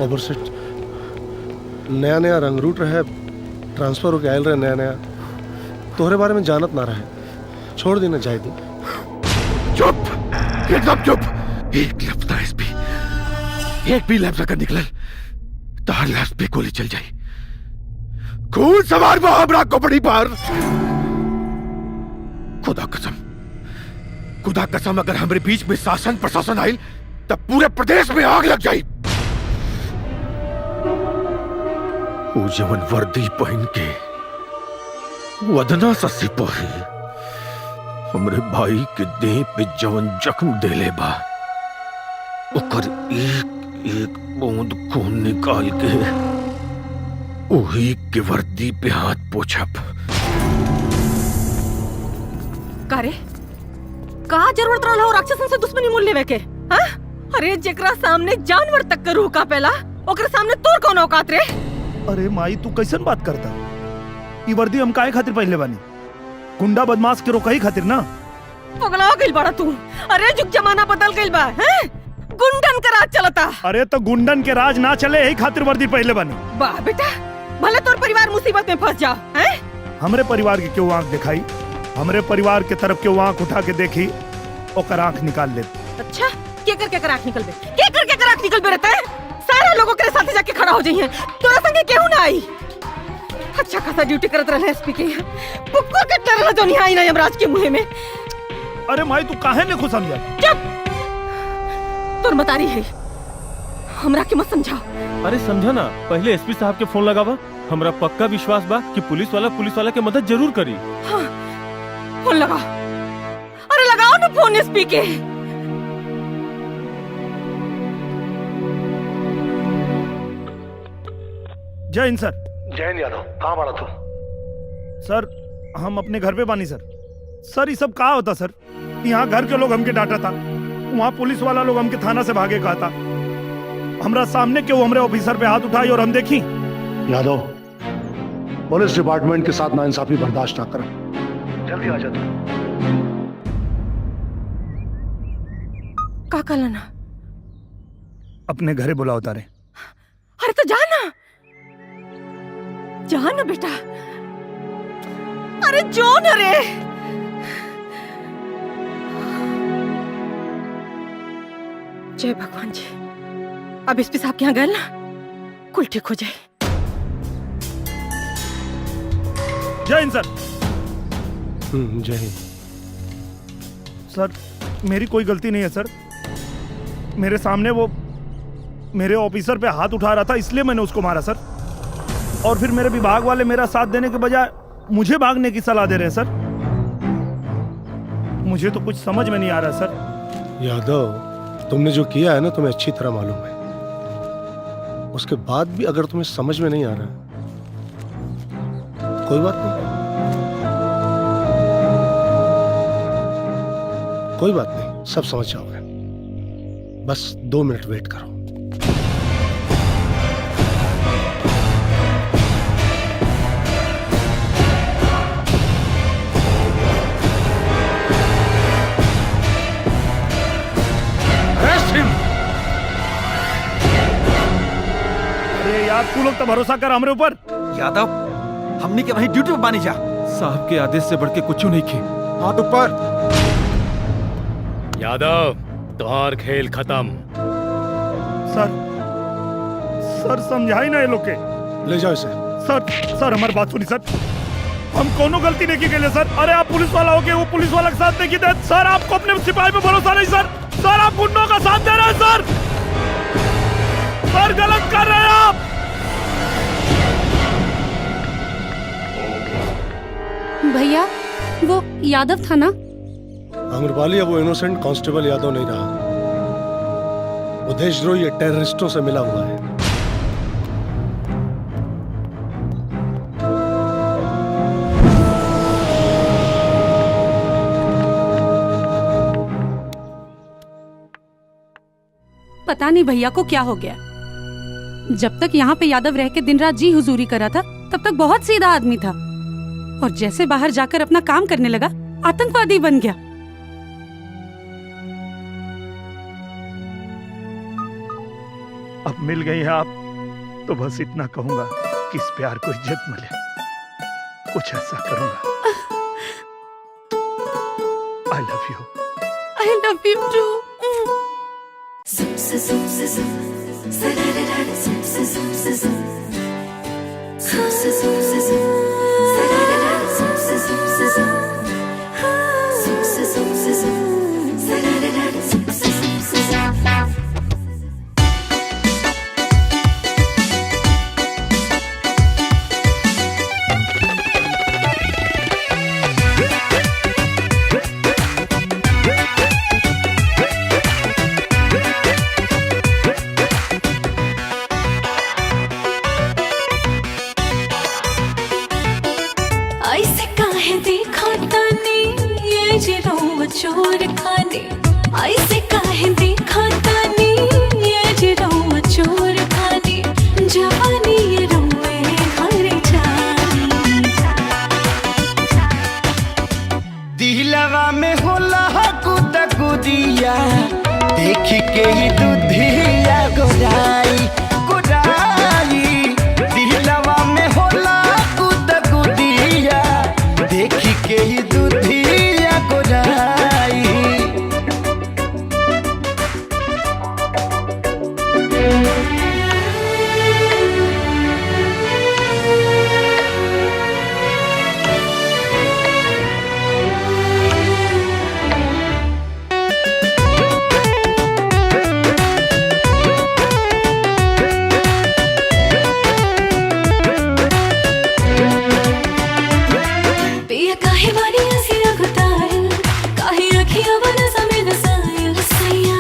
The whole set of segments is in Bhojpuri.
ओवर से नया नया रंग रूट रहे, ट्रांसफर होके आयल रहे नया नया, तोहरे बारे में जानत ना रहे, छोड़ देना जाए दी। चुप, एकदम चुप। एक लफ्ज ना एसपी, एक भी लफ्ज अगर निकलल तो हर लफ्ज पे गोली चल जाए। खून सवार वो हमरा खोपड़ी पर। खुदा कसम अगर हमारे बीच में शासन प्रशासन आयल तब पूरे प्रदेश में आग लग जाए। वो जवन वर्दी पहन के वदना सा सिपाही हमरे भाई के देह पे जवन जख्म देले बा, ओकर एक एक बूंद खून निकाल के वही के वर्दी पे हाथ पोछब। कारे का जरूरत रहल हो राक्षसन से दुश्मनी मोल लेवे के? हाँ? अरे जेकरा सामने जानवर तक के रूह कापेला, ओकरे सामने तोर कौन औकात रे? अरे माई तू कैसन बात करता? ई वर्दी हम काहे खातिर पहनले बानी? गुंडा बदमाश के रोकही खातिर ना। पगला गइल बड़ा तू। अरे जुग जमाना बदल गइल बा, हैं? गुंडन का राज चलता। अरे तो गुंडन के राज ना चले यही खातिर वर्दी पहनले बानी। वाह बेटा, भले तोर परिवार मुसीबत में फंस जाओ, हैं? हमरे परिवार के क्यों आंख दिखाई? हमरे परिवार के तरफ क्यों आंख उठा के देखी, ओकर आंख निकाल ले। अच्छा, के कर आंख निकल बे? के कर आंख निकल बे रहता है? सारे लोगों के साथ जाके खड़ा हो जाइए। तोरा संगे केहू ना आई। अच्छा खासा ड्यूटी करत रहले एसपी के। कुकुर के डरला जो नहीं आई ना यमराज के मुंह में। अरे माई तू काहे ने खुद समझा? चुप, तोर मतारी है, हमरा के मत समझाओ। अरे समझा ना, पहले एसपी साहब के फोन लगावा। हमरा पक्का विश्वास बा कि पुलिस वाला के मदद जरूर करी। हाँ, फोन लगाओ। अरे लगाओ ना फोन एसपी के। जय हिंद सर। जैन यादव, कहाँ बाड़ा तू? सर हम अपने घर पे बानी सर। सर ये सब कहा होता सर? यहाँ घर के लोग हमके डांटा था, वहाँ पुलिस वाला लोग हमके थाना से भागे कहा था। हमरा सामने क्यों हमरे ऑफिसर पे हाथ उठाई और हम देखी? यादव, पुलिस डिपार्टमेंट के साथ नाइंसाफी बर्दाश्त ना कर, जल्दी आ जा तू। का कहला? अपने घरे बुलाओ तारे। अरे तो जाना, जाना बेटा। अरे जो न रे। जय भगवान जी, अब एसपी साहब के यहाँ गए ना, कुल ठीक हो जाए। जय हिंद सर। जय हिंद। सर मेरी कोई गलती नहीं है सर। मेरे सामने वो मेरे ऑफिसर पे हाथ उठा रहा था, इसलिए मैंने उसको मारा सर। और फिर मेरे विभाग वाले मेरा साथ देने के बजाय मुझे भागने की सलाह दे रहे हैं सर। मुझे तो कुछ समझ में नहीं आ रहा सर। यादव, तुमने जो किया है ना तुम्हें अच्छी तरह मालूम है। उसके बाद भी अगर तुम्हें समझ में नहीं आ रहा, कोई बात नहीं, कोई बात नहीं, सब समझ जाओगे। बस 2 मिनट वेट करो। अरे यार तू लोग तो भरोसा कर हमरे ऊपर। यादव, हमने के वहीं ड्यूटी पे बानी जा। साहब के आदेश से बढ़ के कुछ नहीं खे। हाथ ऊपर। यादव, तुम्हार खेल खत्म। सर समझाई ना ये लोग के। ले जाओ इसे। सर हमारी बात सुनी सर। हम कोनो गलती नहीं की गई सर। अरे आप पुलिस वाला हो के वो पुलिस वाला के साथ नहीं की थे सर। आपको अपने सिपाही पे भरोसा नहीं सर। सर आप गुंडों का साथ दे रहे हैं सर। सर गलत कर रहे हैं आप। भैया वो यादव था ना? अमरपाली अब वो इनोसेंट कांस्टेबल यादव नहीं रहा। वो देशद्रोही टेररिस्टों से मिला हुआ है। पता नहीं भैया को क्या हो गया। जब तक यहाँ पे यादव रह के दिन रात जी हुजूरी करा था तब तक बहुत सीधा आदमी था, और जैसे बाहर जाकर अपना काम करने लगा आतंकवादी बन गया। अब मिल गई हैं आप, तो बस इतना कहूंगा कि इस प्यार को इज्जत मिले, कुछ ऐसा करूंगा। I love you. I love you too. ऐसे काहे देखा तानी ये जिरो चोर खाने, ऐसे काहे देखा तानी ये जिरो चोर खाने, जवानी ये रोए घर जानी। दिलवा में होला कुद कुदिया, देख के ही दुधिया गोराई गोराई। दिलवा में होला कुद कुदिया, देख के ही दुधिया गोराई। पिया काहे वारी हंसिया गुतायल, काहे अखियां बना समेत सायल। सैया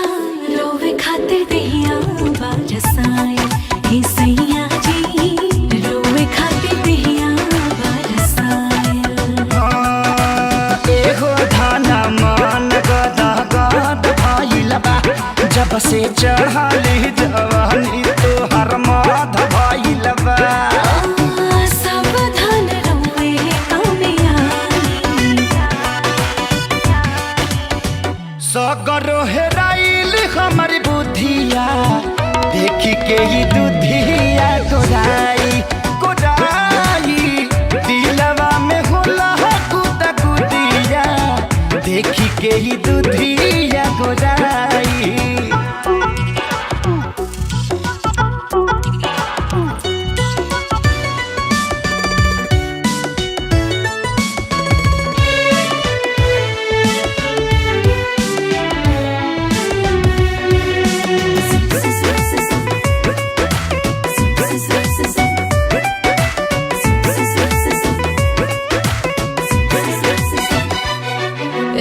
रोवे खातिर देहिया बारसायल, हे सैया जी रोवे खातिर देहिया बारसायल। एहो धाना मान गदा गद भाईल बा, जब से चढ़ाली जवानी तोहर माध भाईल बा। सावधान रोवे कामयानी, सगरो हेराइल हमर बुद्धिया, देख के ही दुधिया गोराई गोराई। दिलवा में होला कुद कुदिया, देख के ही दुधिया गोराई।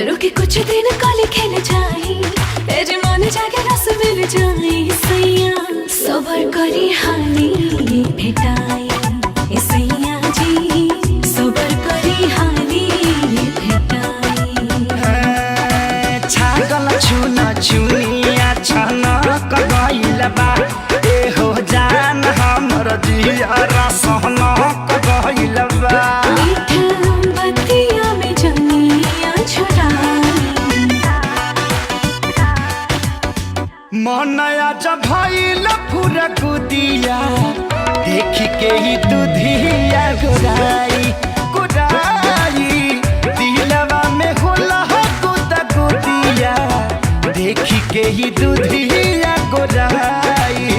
रुके कुछ दिन काले खेल जाई, तेरे मन जाके रस मिल जाई। सैया सबर करी हानी ये भेटाई, ए सैया जी सबर करी हानी ये भेटाई। छागल छुना छुनिया छनक गइल बा, एहो जान हमर जिया सहनक गइल बा। बतिया में जनिया छुड़ाई, मनया जब भइल पूरा कुदिया, देख के ही दुधिया गोराई गोराई। दिलवा में होला कुद कुदिया, देख के ही दुधिया गोराई।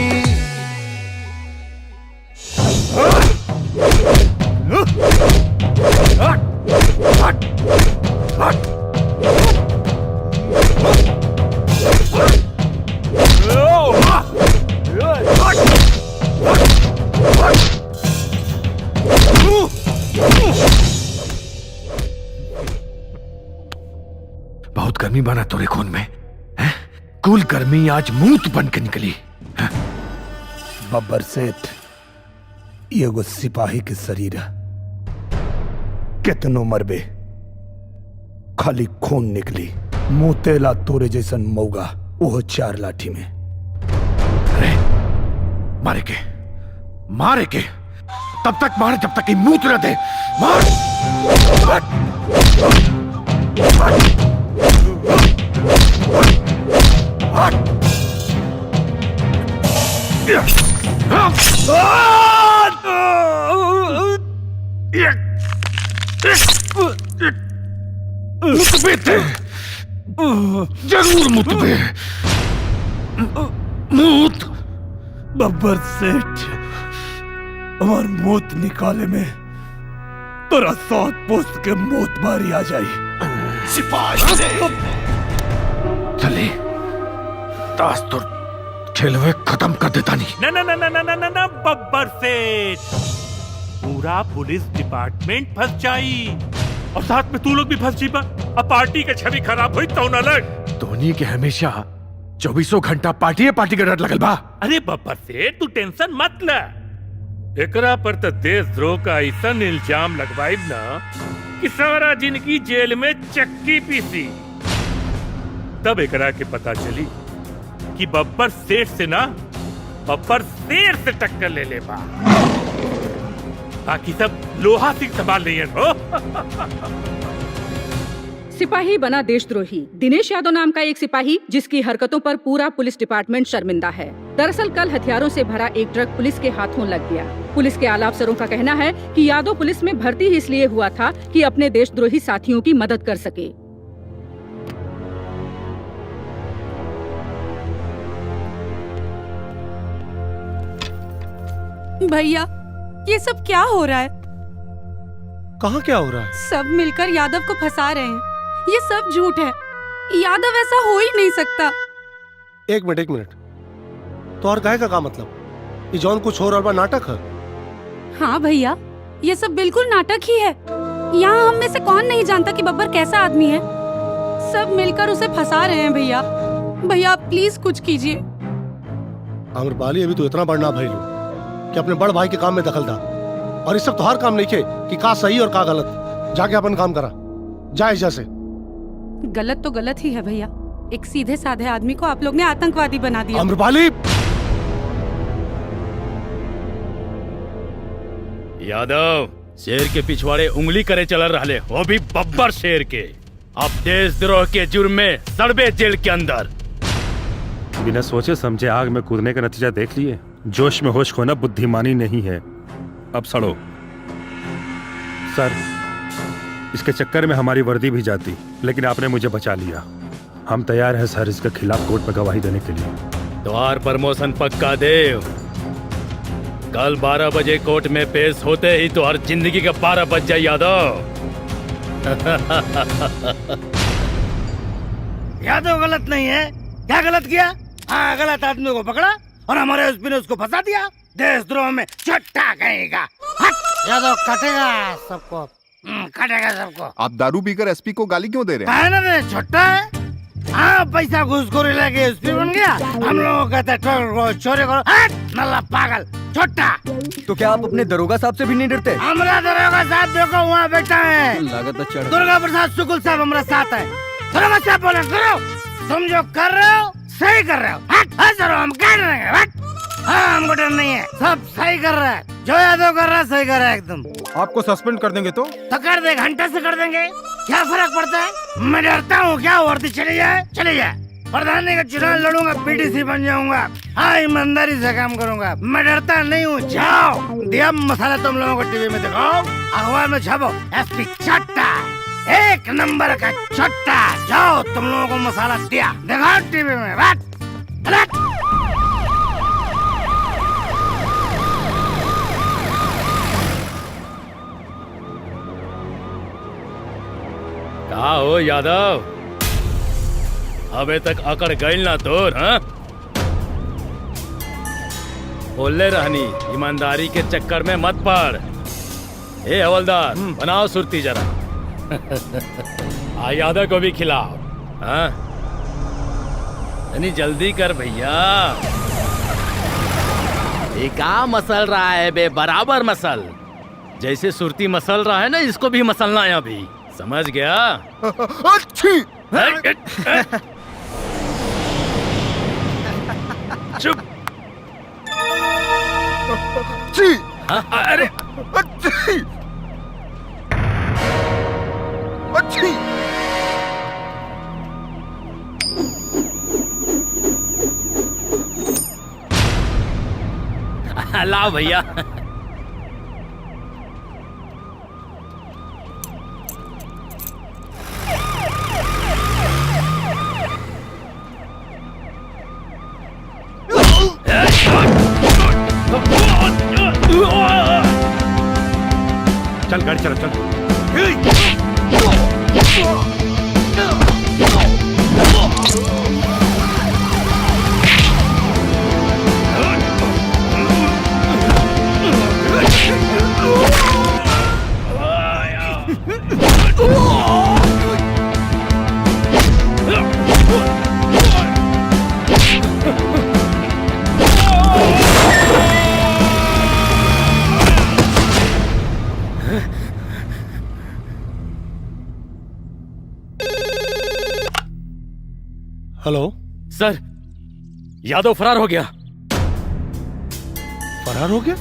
बहुत गर्मी बना तोरे खून में है? कुल गर्मी आज मूत बन के निकली। बब्बर सेठ, ये एगो सिपाही के शरीर है, कितनो मरबे खाली खून निकली। मुंह तेला तोरे जैसन मौगा, वो 4 लाठी में। अरे मारे के मारे के, तब तक मारे जब तक कि मूत न दे। मार मुतबे थे, जरूर मुतबे। मूत बब्बर सेठ हमार मौत निकाले में तोरा सात पोस्ट के मौत बारी आ जाई। सिपाही से चले ताश तो खेलवे खत्म कर देता नहीं। ना ना ना ना ना ना ना ना बब्बर सेठ, पूरा पुलिस डिपार्टमेंट फंस जाई और साथ में तू लोग भी फंस जीबा। अब पार्टी के छवि खराब हुई तो न लग। धोनी के हमेशा 24 घंटा पार्टी का डर लगल बा। अरे बब्बर सेठ तू टेंशन मत ले, एकरा पर तो देशद्रोह का ऐसा इल्जाम लगवाइब ना कि सारा जिंदगी जेल में चक्की पीसी। तब एकरा के पता चली कि बब्बर सेठ से ना बब्बर शेर से टक्कर ले ले बा। बाकी सब लोहा सिंह संभाल रही है हो। सिपाही बना देशद्रोही। दिनेश यादव नाम का एक सिपाही जिसकी हरकतों पर पूरा पुलिस डिपार्टमेंट शर्मिंदा है। दरअसल कल हथियारों से भरा एक ट्रक पुलिस के हाथों लग गया। पुलिस के आला अफसरों का कहना है कि यादव पुलिस में भर्ती ही इसलिए हुआ था कि अपने देशद्रोही साथियों की मदद कर सके। भैया ये सब क्या हो रहा है? कहाँ क्या हो रहा है? सब मिलकर यादव को फंसा रहे हैं। ये सब झूठ है, यादव ऐसा हो ही नहीं सकता। एक मिनट तो और काहे का मतलब? ये जौन कुछ हो रहा बा नाटक है? हाँ भैया, ये सब बिल्कुल नाटक ही है। यहाँ हम में से कौन नहीं जानता कि बब्बर कैसा आदमी है। सब मिलकर उसे फंसा रहे हैं। भैया भैया प्लीज कुछ कीजिए। आम्रपाली अभी तो इतना बड़ा भाई लो कि अपने बड़ भाई के काम में दखल दा। और इस सब तो हर काम नहीं खे कि का सही और का गलत। जाके अपन काम करा, जाए जैसे। गलत तो गलत ही है भैया। एक सीधे साधे आदमी को आप लोग ने आतंकवादी बना दिया। आम्रपाली यादव शेर के पिछवाड़े उंगली करे चल रहे, वो भी बब्बर शेर के। अब देशद्रोह के जुर्म में सड़बे जेल के अंदर। बिना सोचे समझे आग में कूदने का नतीजा देख लिए। जोश में होश खोना बुद्धिमानी नहीं है। अब सड़ो। सर इसके चक्कर में हमारी वर्दी भी जाती, लेकिन आपने मुझे बचा लिया। हम तैयार हैं सर इसके खिलाफ कोर्ट में गवाही देने के लिए। द्वार प्रमोशन पक्का देव। कल 12 बजे कोर्ट में पेश होते ही तो हर जिंदगी का 12 बज जाए यादव। यादव गलत नहीं है। क्या गलत किया? हाँ, गलत आदमी को पकड़ा और हमारे एसपी ने उसको फंसा दिया। देशद्रोह में चट्टा कहेगा। यादव कटेगा सबको, कटेगा सबको। आप दारू पीकर एसपी को गाली क्यों दे रहे हैं? है ना रे, छोटा है। हाँ, पैसा घूसखोरी लेके एसपी बन गया। हम लोगों को कहते चोरी करो। नल्ला पागल छोटा। तो क्या आप अपने दरोगा साहब से भी नहीं डरते? हमारा दरोगा साहब देखो वहाँ बैठा है। लागत अच्छा। दुर्गा प्रसाद शुक्ल साहब हमारे साथ है। दरोगा साहब बोले करो, तुम जो कर रहे हो सही कर रहे हो। हम कर रहे हैं। हाँ, हमको डर नहीं है, सब सही कर रहा है। जो यादव कर रहा है सही कर रहा है एकदम। आपको सस्पेंड कर देंगे तो कर दे, घंटे से कर देंगे, क्या फर्क पड़ता है? मैं डरता हूँ क्या? वर्दी चली जाए चली जाए। प्रधानी का चुनाव लड़ूंगा, पीटीसी बन जाऊंगा। हाँ, ईमानदारी से काम करूंगा। मैं डरता नहीं हूँ। जाओ, दिया मसाला तुम लोगों को टीवी में दिखाओ, अखबार में छापो। एसपी चट्टा, एक नंबर का चट्टा। जाओ, तुम लोगों को मसाला दिया, दिखाओ टीवी में। बात का हो यादव, अबे तक अकड़ गई ना तोर? हाँ, बोले रहनी ईमानदारी के चक्कर में मत पड़। ए हवलदार, बनाओ सुरती जरा। आ यादव को भी खिलाओ। हाँ, यानी जल्दी कर भैया। ये का मसल रहा है बे? बराबर मसल, जैसे सुरती मसल रहा है ना, इसको भी मसलना है अभी। समझ गया? अच्छी। चुप। जी। अरे अच्छी। अच्छी। आओ भैया। चल गाड़ी चल चल। हेलो सर, यादव फरार हो गया। फरार हो गया?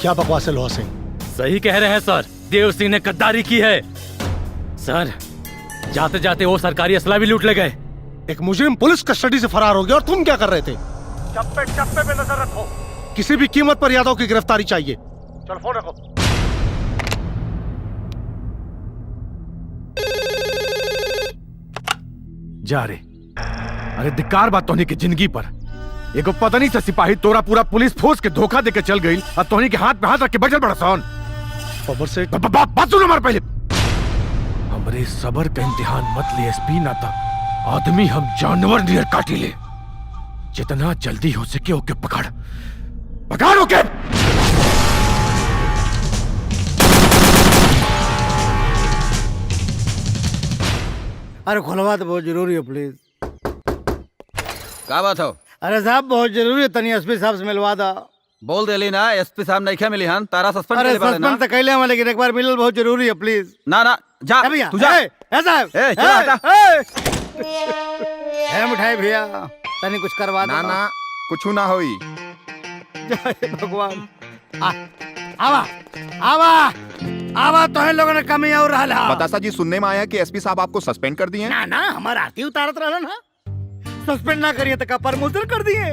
क्या बकवास है लोहा सिंह? सही कह रहे हैं सर, देव सिंह ने गद्दारी की है। सर, जाते जाते वो सरकारी असला भी लूट ले गए। एक मुजरिम पुलिस कस्टडी से फरार हो गया और तुम क्या कर रहे थे? चप्पे चप्पे पे नजर रखो, किसी भी कीमत पर यादव की गिरफ्तारी चाहिए। चल फोन रखो। जा रे। अरे धिक्कार बात तोहनी की जिंदगी पर। एगो पता नहीं सा सिपाही तोरा पूरा पुलिस फोर्स के धोखा देके चल गई और तोहनी के हाथ पे हाथ रख के बचल बड़ा सन। खबर से बात सुनो हमारे पहले। हमरे सबर का इम्तिहान मत ले एसपी, ना था आदमी हम जानवर नियर काटी ले। जितना जल्दी हो सके ओके पकड़, पकड़ ओके। अरे खुलवा तो बहुत जरूरी है प्लीज। क्या बात हो? अरे साहब बहुत जरूरी है, तनी एसपी साहब से मिलवा दो। बोल देली ना एसपी साहब नहीं मिली हन, तारा सस्पेंड अरे करे बाड़े ना। सस्पेंड तो कैले हम, लेकिन एक बार मिलल बहुत जरूरी है प्लीज। ना ना जा भैया तू जा। साहब ए, चला हटा। है मिठाई भैया, तनी कुछ करवा दो ना ना कुछ ना होई। जय भगवान। आवा आवा आवा, तो है लोगों ने कमी और रहा। बतासा जी, सुनने में आया कि एसपी साहब आपको सस्पेंड कर दिए। ना ना हमारा आरती उतारत रहा ना, सस्पेंड ना करिए तो का प्रमोशन कर दिए।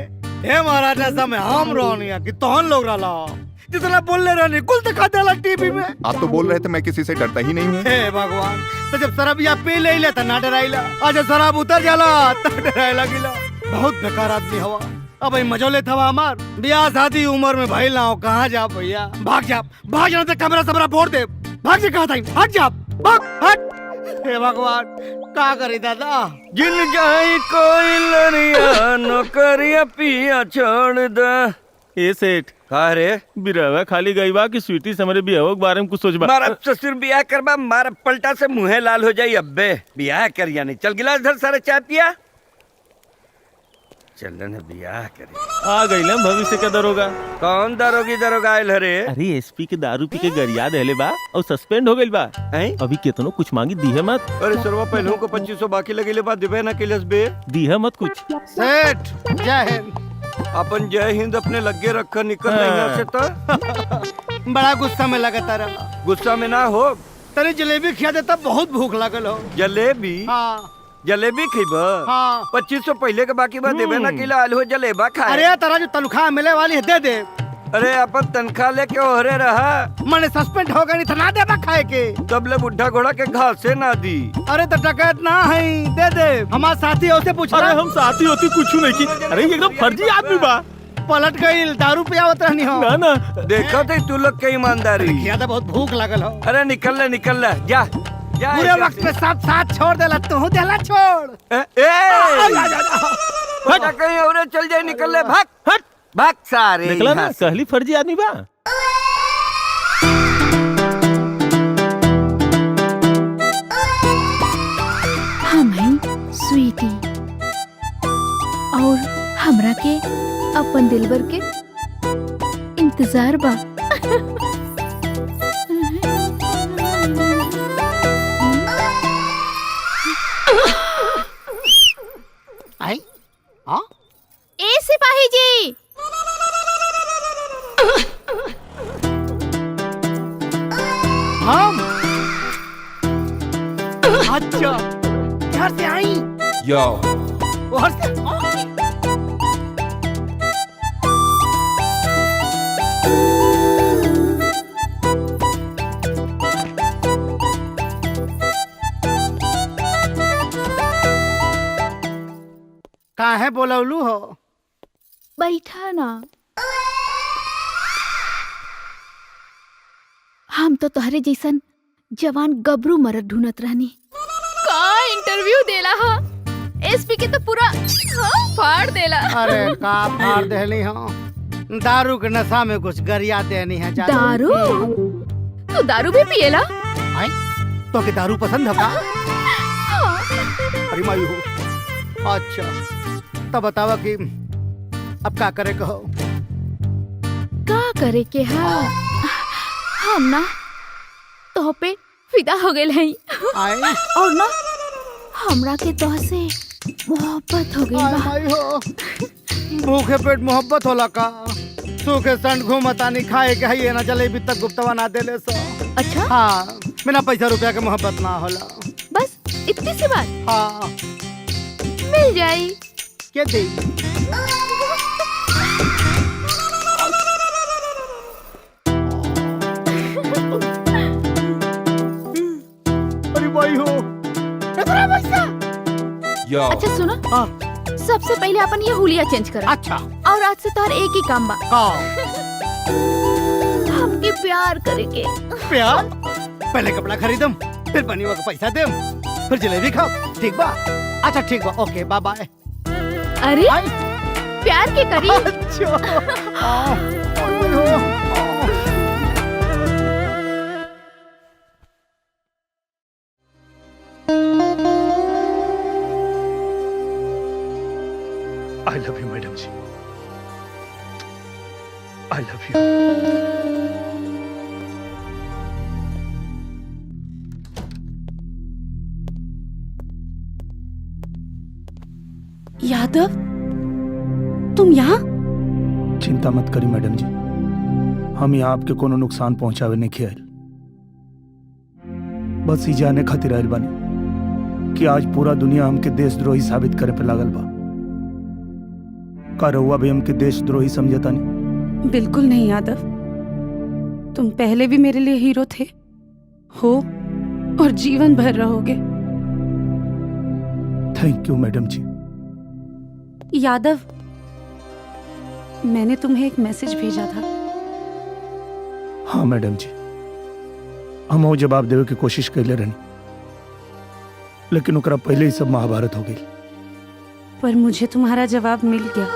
हे महाराज, ऐसा में हम रोनिया कि तोहन लोग रहा जितना बोल ले रहे कुल दिखा देला टीवी में। आप तो बोल रहे थे मैं किसी से डरता ही नहीं हूँ। हे भगवान, तो जब शराब या पी ले तो ना डराइला, और जब शराब उतर जाला तो डराइला गिला। बहुत बेकार आदमी हवा। अब मजोले था हमार ब्याह शादी उम्र में भाई ना हो, कहाँ जा भैया? भाग जा तो कमरा सबरा फोड़ दे। भाग जा, कहा था भाग जा, भाग हट। हे भगवान, का करी दादा? जिन जाई कोई लड़िया नौकरिया पिया छोड़ दे। ए सेठ का रे? बिरवा खाली गई बा कि स्वीटी से हमारे बियाह के बारे में कुछ सोचबा। मारा ससुर बियाह करबा, मारा पलटा से मुंहे लाल हो जाई। अब्बे बियाह कर या नहीं, चल गिलास धर, सारे चाय पिया। चलन बियाह करे। आ गई ना भविष्य का दरोगा। कौन दरोगा आयल हरे? अरे एसपी के दारू पी के गरिया देले बा और सस्पेंड हो गइल बा। अभी केतनो कुछ मांगी दी है मत। अरे सरवा पहले को 2500 बाकी लगेले बा, देबे ना किलस बे। दी है मत कुछ। सेठ जय हिंद। अपन जय हिंद अपने लगे रखा, निकल नहीं से तो। बड़ा गुस्सा में लगता रहा। गुस्सा में ना हो, तनी जलेबी खिया देता, बहुत भूख लगल हो। जलेबी? हाँ जलेबी खइबा? हाँ। 2500 पहले के बाकी बा, देबे ना किला आलू जलेबा खाए। अरे तारा जो तनख्वाह मिले वाली है दे दे। अरे अपन तनख्वाह लेके ओहरे रहा। मैंने सस्पेंड हो गई तो ना देबा खाए के। तब ले बुढ़ा घोड़ा के घास से ना दी। अरे तो डकैत ना है, दे दे। हमार साथी है, उसे पूछ। अरे हम साथी होती कुछ नहीं की। अरे ये एकदम फर्जी आदमी बा। पलट गई, दारू पियावत रहनी हो। ना ना देखा थे तू लोग के ईमानदारी। ज्यादा बहुत भूख लगल हो। अरे निकल ले जा। पूरे वक्त में साथ छोड़ देला, तू देला छोड़। बेटा कहीं और चल जाए, निकल ले, भाग हट भाग सारे। निकला ना, कहली फर्जी आदमी बा। हम हैं स्वीटी और हमरा के अपन दिलबर के इंतजार बा। आई हाँ ए सिपाही जी, हम अच्छा घर से आई। यो घर से काहे बोलवलू हो? बैठा ना। हम तो तोहरे जैसन जवान गबरू मरद ढूंढत रहनी। का इंटरव्यू देला हा? एसपी के तो पूरा फाड़ देला। अरे का फाड़ देली हो? दारू के नशा में कुछ गरिया देनी है। दारू? तू दारू भी पिएला? तो के दारू पसंद है का? अरे मायू, अच्छा तब बतावा कि अब क्या करे कहो? का करे के हा? हम ना तो पे फिदा हो गए हैं और ना हमरा के तो से मोहब्बत हो गई। भूखे पेट मोहब्बत होला का? सूखे संड घूमतानी खाए के है ना जलेबी तक गुप्तवा ना देले सो। अच्छा हाँ, बिना पैसा रुपया के मोहब्बत ना होला। बस इतनी सी बात? हाँ मिल जाई। क्या दे? अरे भाई हो इतना पैसा? अच्छा सुनो, सबसे पहले अपन ये हुलिया चेंज करा। अच्छा। और आज से तार एक ही काम बा। हमके प्यार करेके। प्यार? पहले कपड़ा खरीदम, फिर बनीवा का पैसा देम, फिर जलेबी खाओ, ठीक बा? अच्छा ठीक बा, ओके बाय बाय। अरे प्यार के करी? आई लव यू मैडम जी, आई लव यू। यादव, तुम यहाँ? चिंता मत करी मैडम जी, हम यहाँ आपके कोनो नुकसान पहुंचावे नहीं खियाल। बस ही जाने खातिर आयल बानी कि आज पूरा दुनिया हमके देशद्रोही साबित करे पे लागल बा। का रहुआ भी हमके देशद्रोही समझता नहीं? बिल्कुल नहीं यादव, तुम पहले भी मेरे लिए हीरो थे, हो और जीवन भर रहोगे। थैंक यू मैडम जी। यादव, मैंने तुम्हें एक मैसेज भेजा था। हाँ मैडम जी, हम वो जवाब देवे की कोशिश कैले रहनी, लेकिन ओकरा पहले ही सब महाभारत हो गई। पर मुझे तुम्हारा जवाब मिल गया।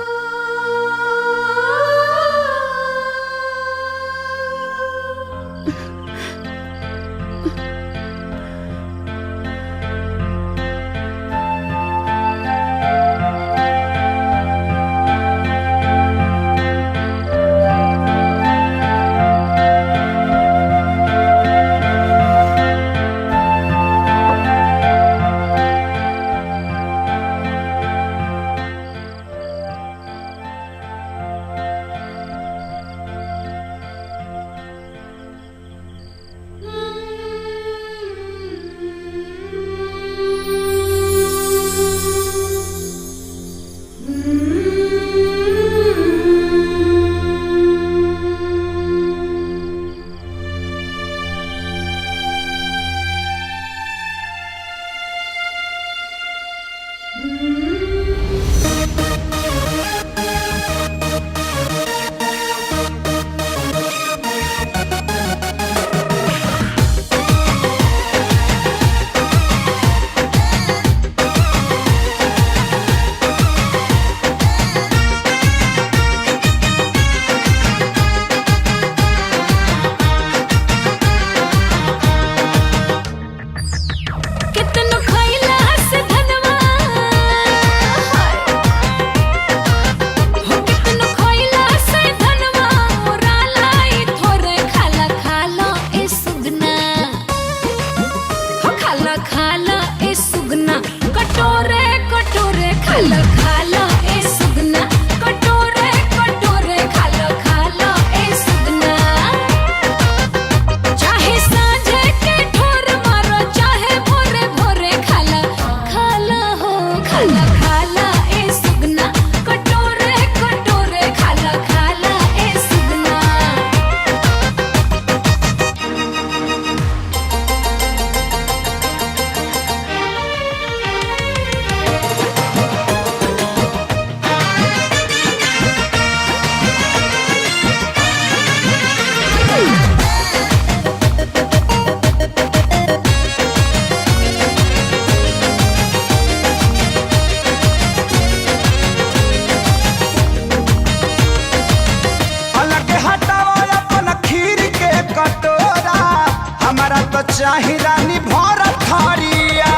चाही रानी भरत थरिया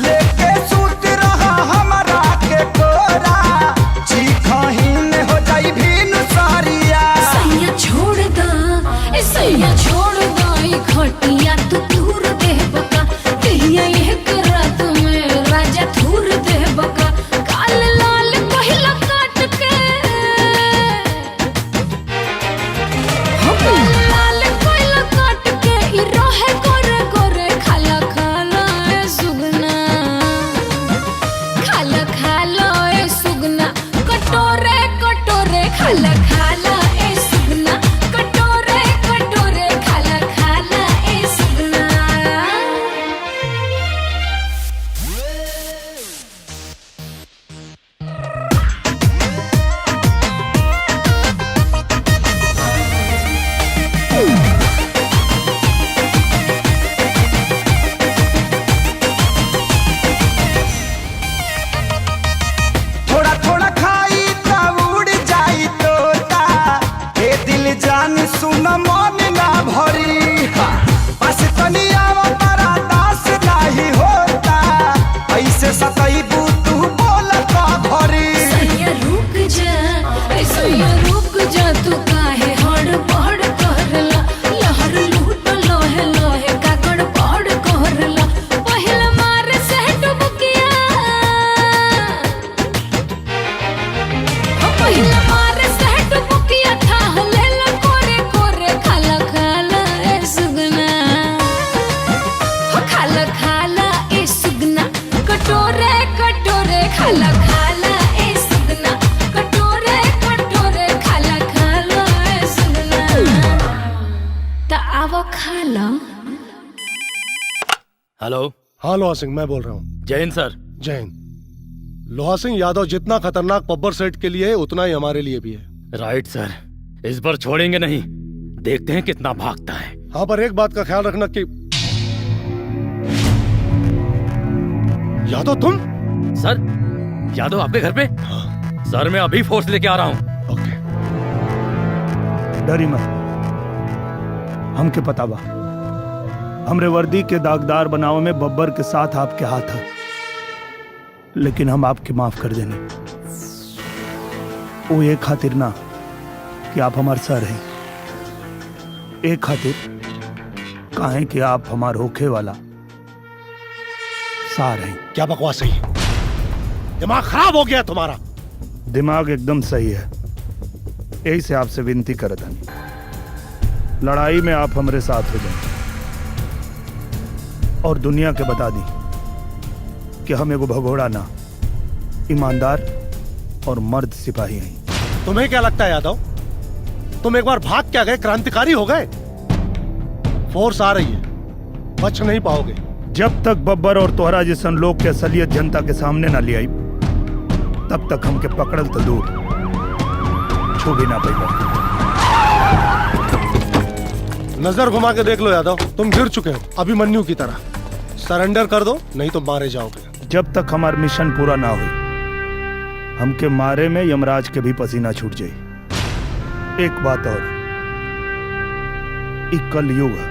लेके सूत रहा हमरा के कोरा जी खहीन हो जाई भीन सारिया सैया छोड़ दा ए सैया छोड़ दा ई खटिया तू दूर दे बका कहिया ये करा तुम्हें राजा दूर दे बका काल लाल पहिला काट के हो काल लाल पहिला काट के ई रहे गोरे गोरे खाला खाला ए सुगना खाला खाला ए सुगना कटोरे कटोरे खाला खाला ए सुगना कटोरे कटोरे खाला खाला ए सुगना थोड़ा थोड़ा खाई त उड़ जाई तोता ए दिल जान सुन मन ना भरी बस तनी आवा तारा दास नाही होता ऐसे सतईबू तू बोलत भरी सैया रुक जा ए सैया रुक जा तू काहे हड़बड़ करला लहर लूट लोहे लोहे का गड़बड़ करला पहिल मार से डुबकिया पहिल मार से डुबकिया था लेला कोरे कोरे खाला खाला ए सुगना हो खाला खाला ए सुगना कटोरे कटोरे खाला खाला ए सुगना कटोरे कटोरे खाला खाला ए सुगना त आवो खाला हेलो। हाँ लोहा सिंह मैं बोल रहा हूँ। जय हिंद सर। जय हिंद। लोहा सिंह यादव जितना खतरनाक पब्बर सेठ के लिए है उतना ही हमारे लिए भी है। राइट सर, इस बार छोड़ेंगे नहीं, देखते हैं कितना भागता है। हाँ पर एक बात का ख्याल रखना कि यादव तुम? सर यादव आपके घर पे? सर मैं अभी फोर्स लेके आ रहा हूँ। डरी मत, हमके पता बा हमरे वर्दी के दागदार बनाव में बब्बर के साथ आपके हाथ है, लेकिन हम आपके माफ कर देने वो एक खातिर ना कि आप हमारे सर हैं, एक खातिर काहे कि आप हमार होखे वाला सार हैं। क्या बकवास है, दिमाग खराब हो गया तुम्हारा। दिमाग एकदम सही है, यही से आपसे विनती करत हनी, लड़ाई में आप हमारे साथ हो जाए और दुनिया के बता दी कि हम एगो भगोड़ा ना, ईमानदार और मर्द सिपाही हैं। तुम्हें क्या लगता है यादव, तुम एक बार भाग क्या गए क्रांतिकारी हो गए? फोर्स आ रही है, बच नहीं पाओगे। जब तक बब्बर और तोहरा जैसन लोग के असलियत जनता के सामने ना ले आई तब तक हमके पकड़ल तो दूर छू भी ना पाएगा। नजर घुमा के देख लो यादव, तुम गिर चुके हो अभिमन्यु की तरह। सरेंडर कर दो नहीं तो मारे जाओगे। जब तक हमारा मिशन पूरा ना हो हमके मारे में यमराज के भी पसीना छूट जाए। एक बात और, एक कलयुग है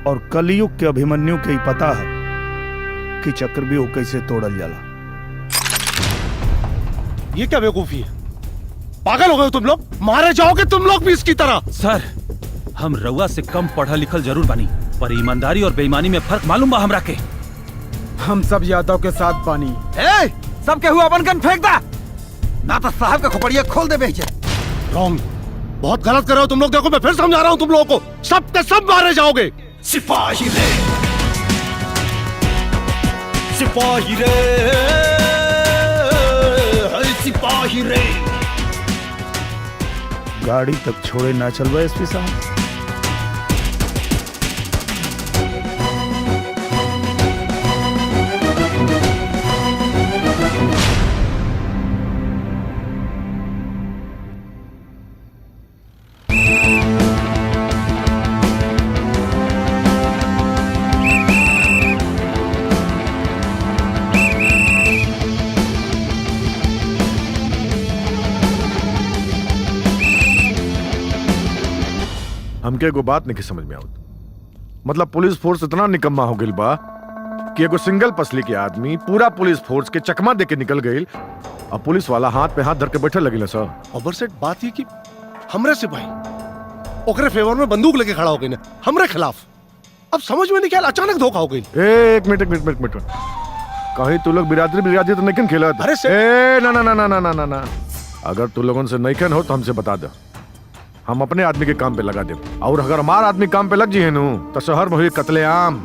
और कलयुग के अभिमन्यु के ही पता है कि चक्रव्यूह कैसे तोड़ल जाला। ये क्या बेवकूफी है, पागल हो गए तुम लोग, मारे जाओगे तुम लोग भी इसकी तरह। सर हम रउआ से कम पढ़ा लिखल जरूर बानी, पर ईमानदारी और बेईमानी में फर्क मालूम बा हमरा के। हम सब यादव के साथ बानी। ए, सब के हुआ अपन गन फेंक दा, ना तो साहब का खोपड़िया खोल दे बेचे। रॉन्ग, बहुत गलत कर रहे हो तुम लोग। देखो मैं फिर समझा रहा हूँ तुम लोगों को, सब के सब मारे जाओगे। सिपाही रे, सिपाही रे, सिपाही रे। गाड़ी तक छोड़े ना चलवा एसपी साहब। हमके एगो बात नहीं समझ में आवत, मतलब पुलिस फोर्स इतना निकम्मा हो गई बा कि एगो सिंगल पसली के आदमी पूरा पुलिस फोर्स के चकमा दे के निकल गई। अब पुलिस वाला हाथ पे हाथ धर के बैठे लगे सर। अबर सेठ बात ही कि हमरे सिपाही ओकरे फेवर में बंदूक लेके खड़ा हो गई ना हमरे खिलाफ। अब समझ में नहीं क्या अचानक धोखा हो गई। एक मिनट कहीं तू लोग बिरादरी तो नहीं खेला? अरे ना अगर तू लोगों से नहीं हो तो हमसे बता दो, हम अपने आदमी के काम पे लगा दे। और अगर हमारा आदमी काम पे लग जी है नु तो शहर में हुई कत्लेआम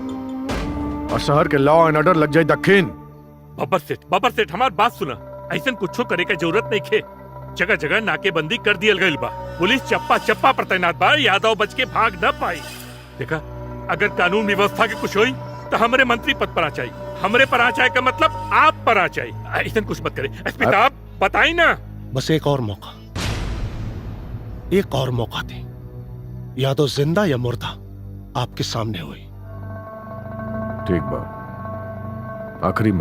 और शहर के लॉ एंड ऑर्डर लग जाए दक्षिण। बाबर सेठ हमार बात सुना, ऐसा कुछ करे के जरूरत नहीं खे। जगह जगह नाकेबंदी कर दियल गई बा, पुलिस चप्पा पर तैनात बा, यादव बच के भाग न पाई। देखा अगर कानून व्यवस्था के कुछ हुई तो हमारे मंत्री पद पर आ चाहिए, हमरे पर आ जाए का मतलब आप पर आ चाहिए। ऐसा कुछ मत करे एसपी साहब, बताई ना। बस एक और मौका दे, या तो जिंदा या मुर्दा आपके सामने हुई। ठीक बा, आखिरी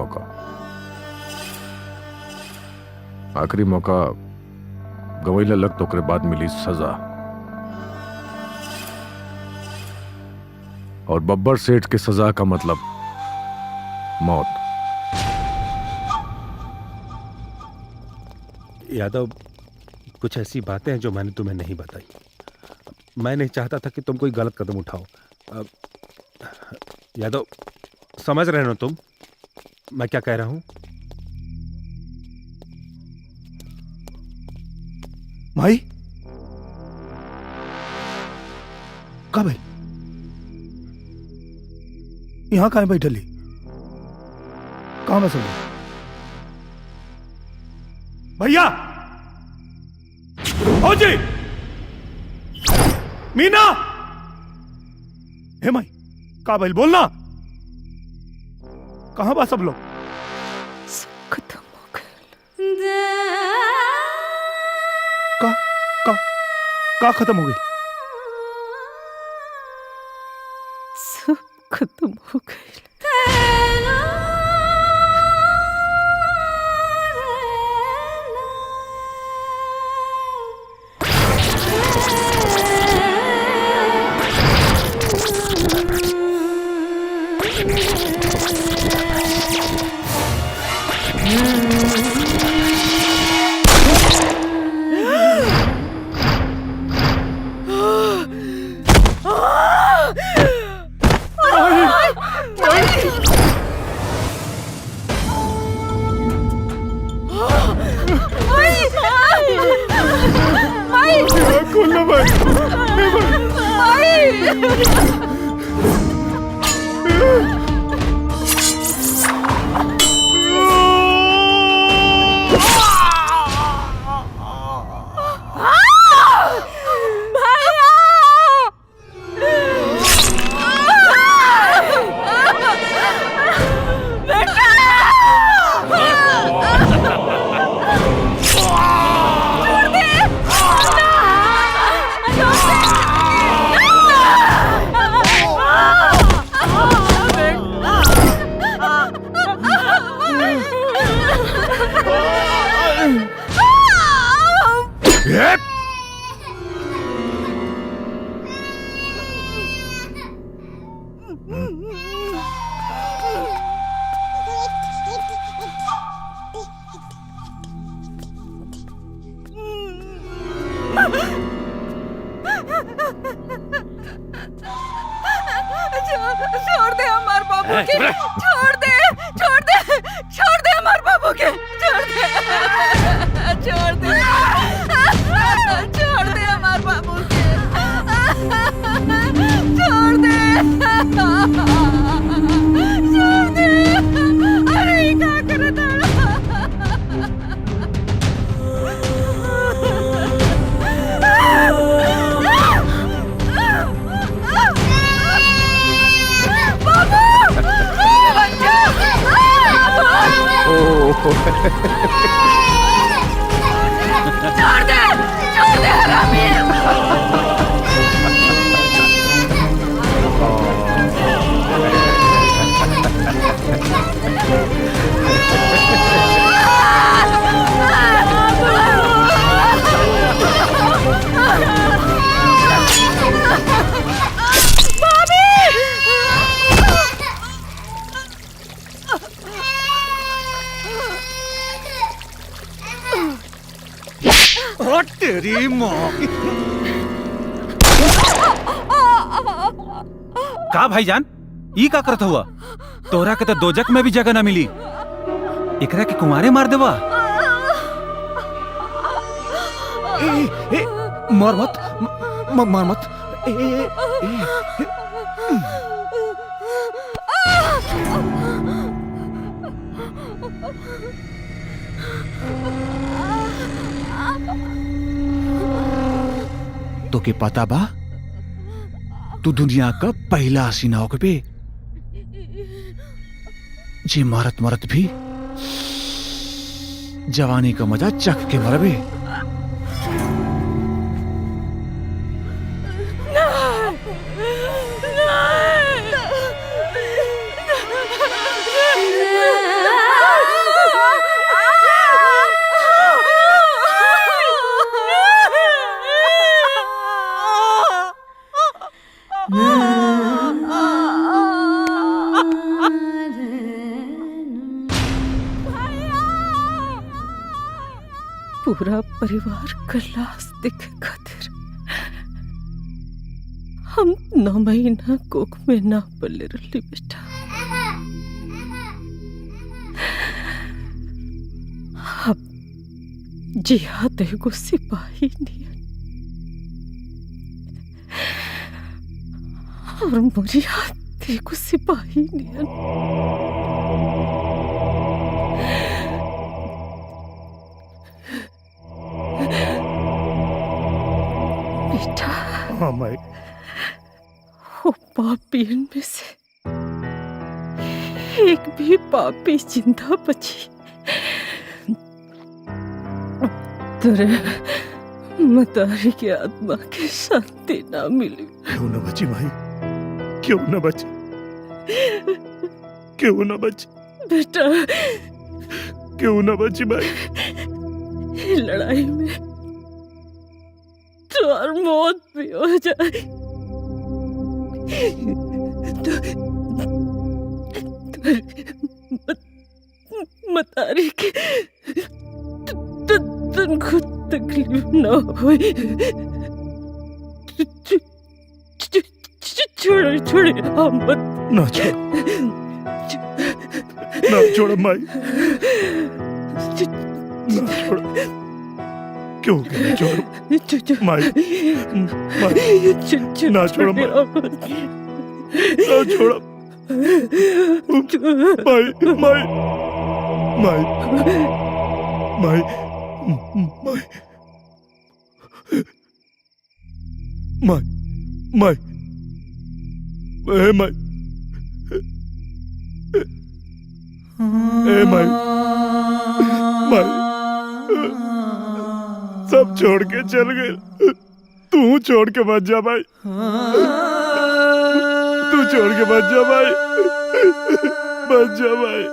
मौका गवैला लग तो ओकरे बाद मिली सजा। और बब्बर सेठ के सजा का मतलब मौत। यादव, कुछ ऐसी बातें हैं जो मैंने तुम्हें नहीं बताई। मैं नहीं चाहता था कि तुम कोई गलत कदम उठाओ। यादव, समझ रहे हो तुम मैं क्या कह रहा हूं? भाई कब है? यहाँ कहाँ बैठली? कहाँ बस भैया? ओ जी, मीना, हे माई का भाई बोलना, कहाँ बा सब लोग? खत्म हो गए। का खत्म हो गई? सब खत्म हो गए। छोड़ दे हमारे बाबू के, छोड़ दे हमारे बाबू के, छोड़ दे हमारे बाबू के, छोड़ दे। अरे क्या करे छोड़ दे हरामी। भाभी तेरी माँ का भाईजान ई का करत हुआ? तोरा के तो दोजक में भी जगह न मिली, एकरा के कुमारे मार देवा। मार मत, मार मत। तो के पता बा तू दुनिया का पहला हसीना होके पे जे मरत मरत भी जवानी का मजा चख के मरबे। पूरा परिवार का लाश देखे खातिर हम 9 महीना कोख में ना पले रही बेटा। अब जिहाद एगो सिपाही नियन और मुरियाद एगो सिपाही नियन। बेटा हाँ माई। वो पापियन में से एक भी पापी जिंदा बची तेरे मतारी की आत्मा की शांति ना मिली। क्यों न बची माई, क्यों न बची, क्यों न बची बेटा, क्यों न बची माई? लड़ाई में तो और मौत भी हो जाए मतारी के तुमको तकलीफ ना हो। छोड़ो छोड़ो हम मत ना छोड़, ना छोड़ माई, ना छोड़। क्यों ना छोड़ माई, माई ना छोड़ माई, ना छोड़ माई, माई, माई, माई, माई, माई, माई, माई, माई, सब छोड़ के चल गए, तू छोड़ के मत जा भाई, तू छोड़ के मत जा भाई, मत जा भाई।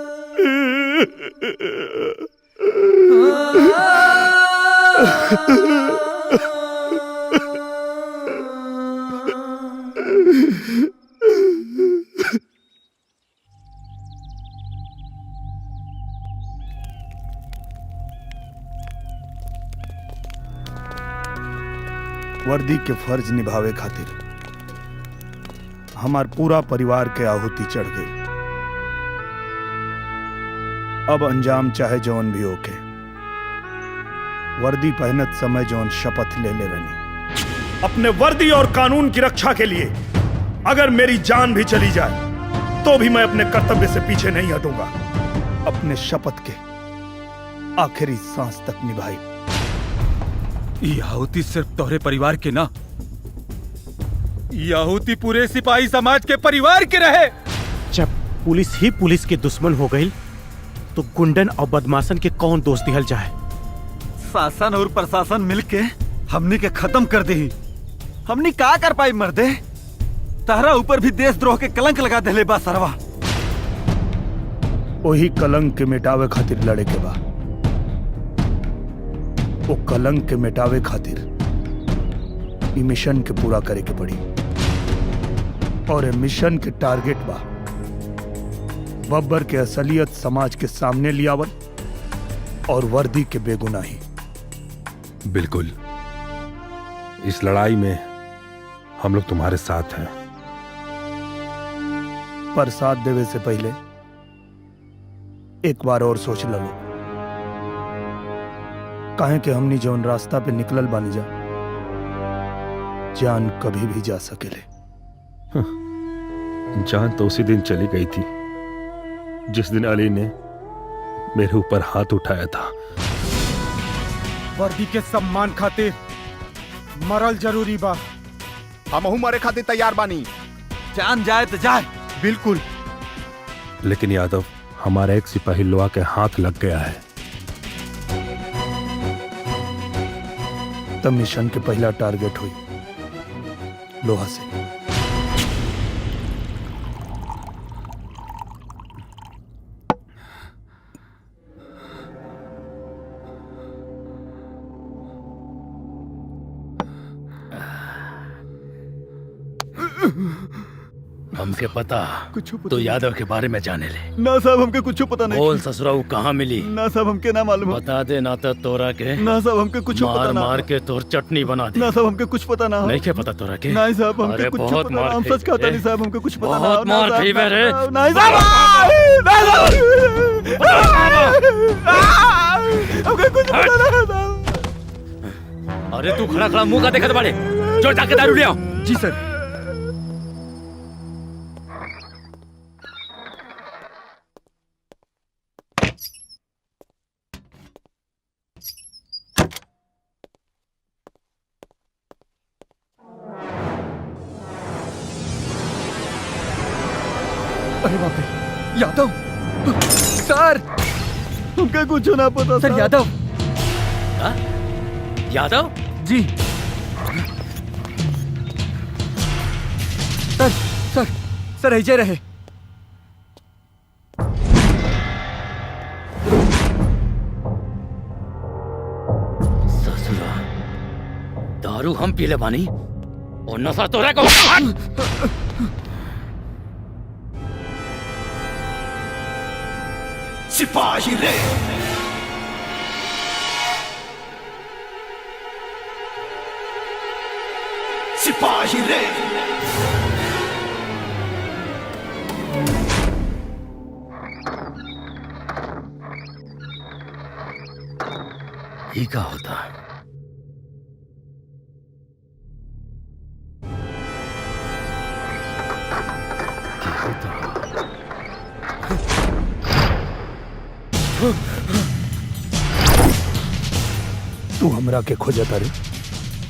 वर्दी के फर्ज निभावे खातिर हमार पूरा परिवार के आहुति चढ़ गई। अब अंजाम चाहे जौन भी होके, वर्दी पहनत समय जौन शपथ ले रही, अपने वर्दी और कानून की रक्षा के लिए अगर मेरी जान भी चली जाए तो भी मैं अपने कर्तव्य से पीछे नहीं हटूंगा। अपने शपथ के आखिरी सांस तक निभाई। ये आहुति सिर्फ तोहरे परिवार के ना, ये आहुति पूरे सिपाही समाज के परिवार के रहे। जब पुलिस ही पुलिस के दुश्मन हो गई तो गुंडन और बदमाशन के कौन दोष दिहल जाए? शासन और प्रशासन मिलके हमने के खत्म कर दी। हमने का कर पाई मर्दे? तहरा ऊपर भी देशद्रोह के कलंक लगा देले बा सरवा। वही कलंक के मिटावे खातिर लड़े के बा। वो कलंक के मिटावे खातिर ई मिशन के पूरा करे के पड़ी। और ये मिशन के टारगेट बा बब्बर के असलियत समाज के सामने लियावल और वर्दी के बेगुनाही। बिल्कुल, इस लड़ाई में हम लोग तुम्हारे साथ हैं। पर साथ देवे से पहले एक बार और सोच लो, काहे कि हमनी जौन रास्ता पे निकलल बानी जा, जान कभी भी जा सकेले। जान तो उसी दिन चली गई थी जिस दिन अली ने मेरे ऊपर हाथ उठाया था। वर्दी के सम्मान खातिर मरल जरूरी बा। हमहू मरे खातिर तैयार बानी। जान जाए तो जाए। बिल्कुल। लेकिन यादव, हमारा एक सिपाही लोहा के हाथ लग गया है। तब मिशन के पहला टारगेट हुई लोहा से। हमके पता तो यादव के बारे में जाने ले। ना साहब हमके कुछ पता नहीं। बोल ससुरा वो कहाँ मिली? ना साहब हमके ना मालूम। बता दे ना तो तोरा के। ना साहब हमके कुछ पता ना। मार के तोर चटनी बना दे। ना साहब हमके कुछ पता ना। नहीं क्या पता तोरा के? नहीं साहब हमके अरे कुछ बहुत पता ना। मार हम सच कहता नहीं साहब हमके कुछ पता ना। बहुत मार खाई बे रे। नहीं साहब हमके कुछ पता ना। अरे तू खड़ा खड़ा मुंह का देखा बाड़े, जो जाके दारू ले आओ। जी सर। अरे बाप रे, यादव सर, हमका कुछ ना पता सर। यादव। हाँ? यादव जी सर। सर सर ऐसे रहे। ससुरा दारू हम पीले बानी और नशा तोरा को। सिपाही रे, सिपाही रे। ये क्या होता? तू हमरा के खोजता रे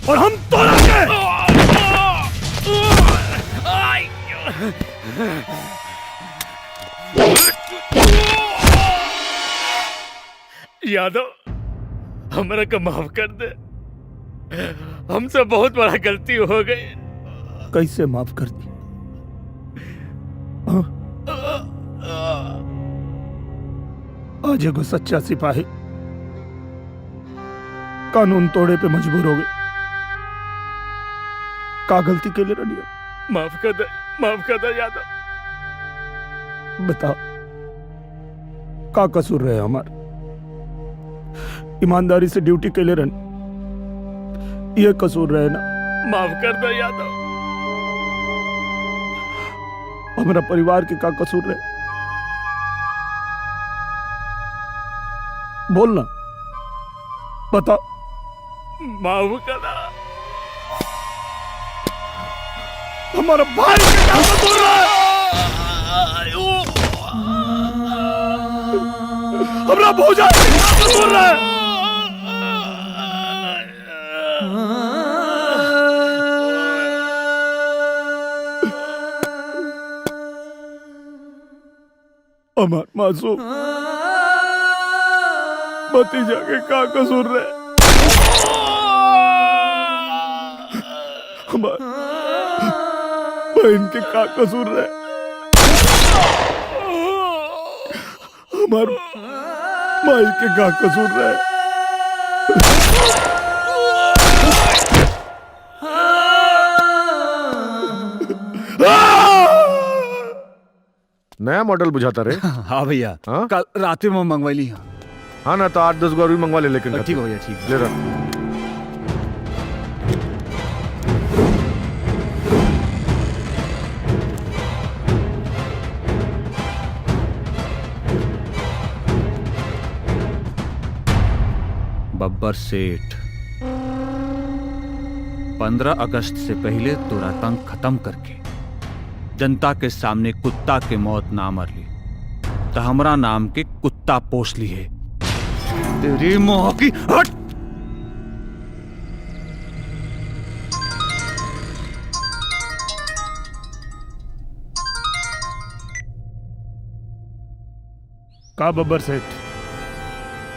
और हम तोरा के। यादव, हमरा को माफ कर दे। हमसे बहुत बड़ा गलती हो गई। कैसे माफ कर दी? हाँ? आज एगो सच्चा सिपाही कानून तोड़े पे मजबूर हो गए। का गलती के लिए रनिया? माफ कर दे यादव। बताओ का कसूर रहे हमार? ईमानदारी से ड्यूटी के लिए रन, ये कसूर रहे ना? माफ कर दे यादव। हमारा परिवार के का कसूर रहे? बोलना, बताओ। माफ कर दे। हमारा भाई के क्या कसूर रहे? हमारा भौजा के क्या कसूर रहे? अमर मासूम भतीजा के का कसूर रहे? हमार बहन के का कसूर रहे? हमार माई के का कसूर रहे? नया मॉडल बुझाता रे। हाँ भैया। हाँ? कल रात में मंगवा ली। हाँ ना तो 8-10 गो और भी मंगवा ले। लेकिन ठीक हो भैया, ठीक। ले रहा। बब्बर सेठ, 15 अगस्त से पहले तोरा तंग खत्म करके जनता के सामने कुत्ता के मौत ना मर ली तो हमरा नाम के कुत्ता पोस ली है। तेरी मोह की हट। का बब्बर सेठ,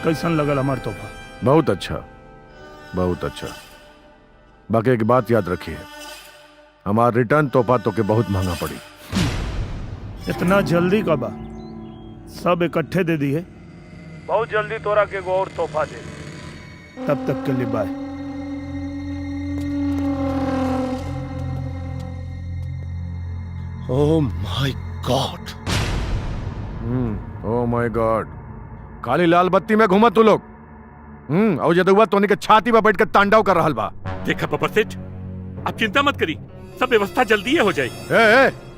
कैसन लगल हमार तोहफा? बहुत अच्छा, बहुत अच्छा। बाकी एक बात याद रखिए, हमारा रिटर्न तोहफा तो के बहुत महंगा पड़ी। इतना जल्दी कबा? सब इकट्ठे दे दिए। बहुत जल्दी तोरा के एगो और तोहफा दे। तब तक के लिए by. Oh my God. Oh my God. खाली लाल बत्ती में घूमत तू लोग। और जदुआ तोनी के छाती में बैठ के तांडव कर रहल बा। देखा बब्बर सेठ, आप चिंता मत करी, सब व्यवस्था जल्दी हो जाएगी।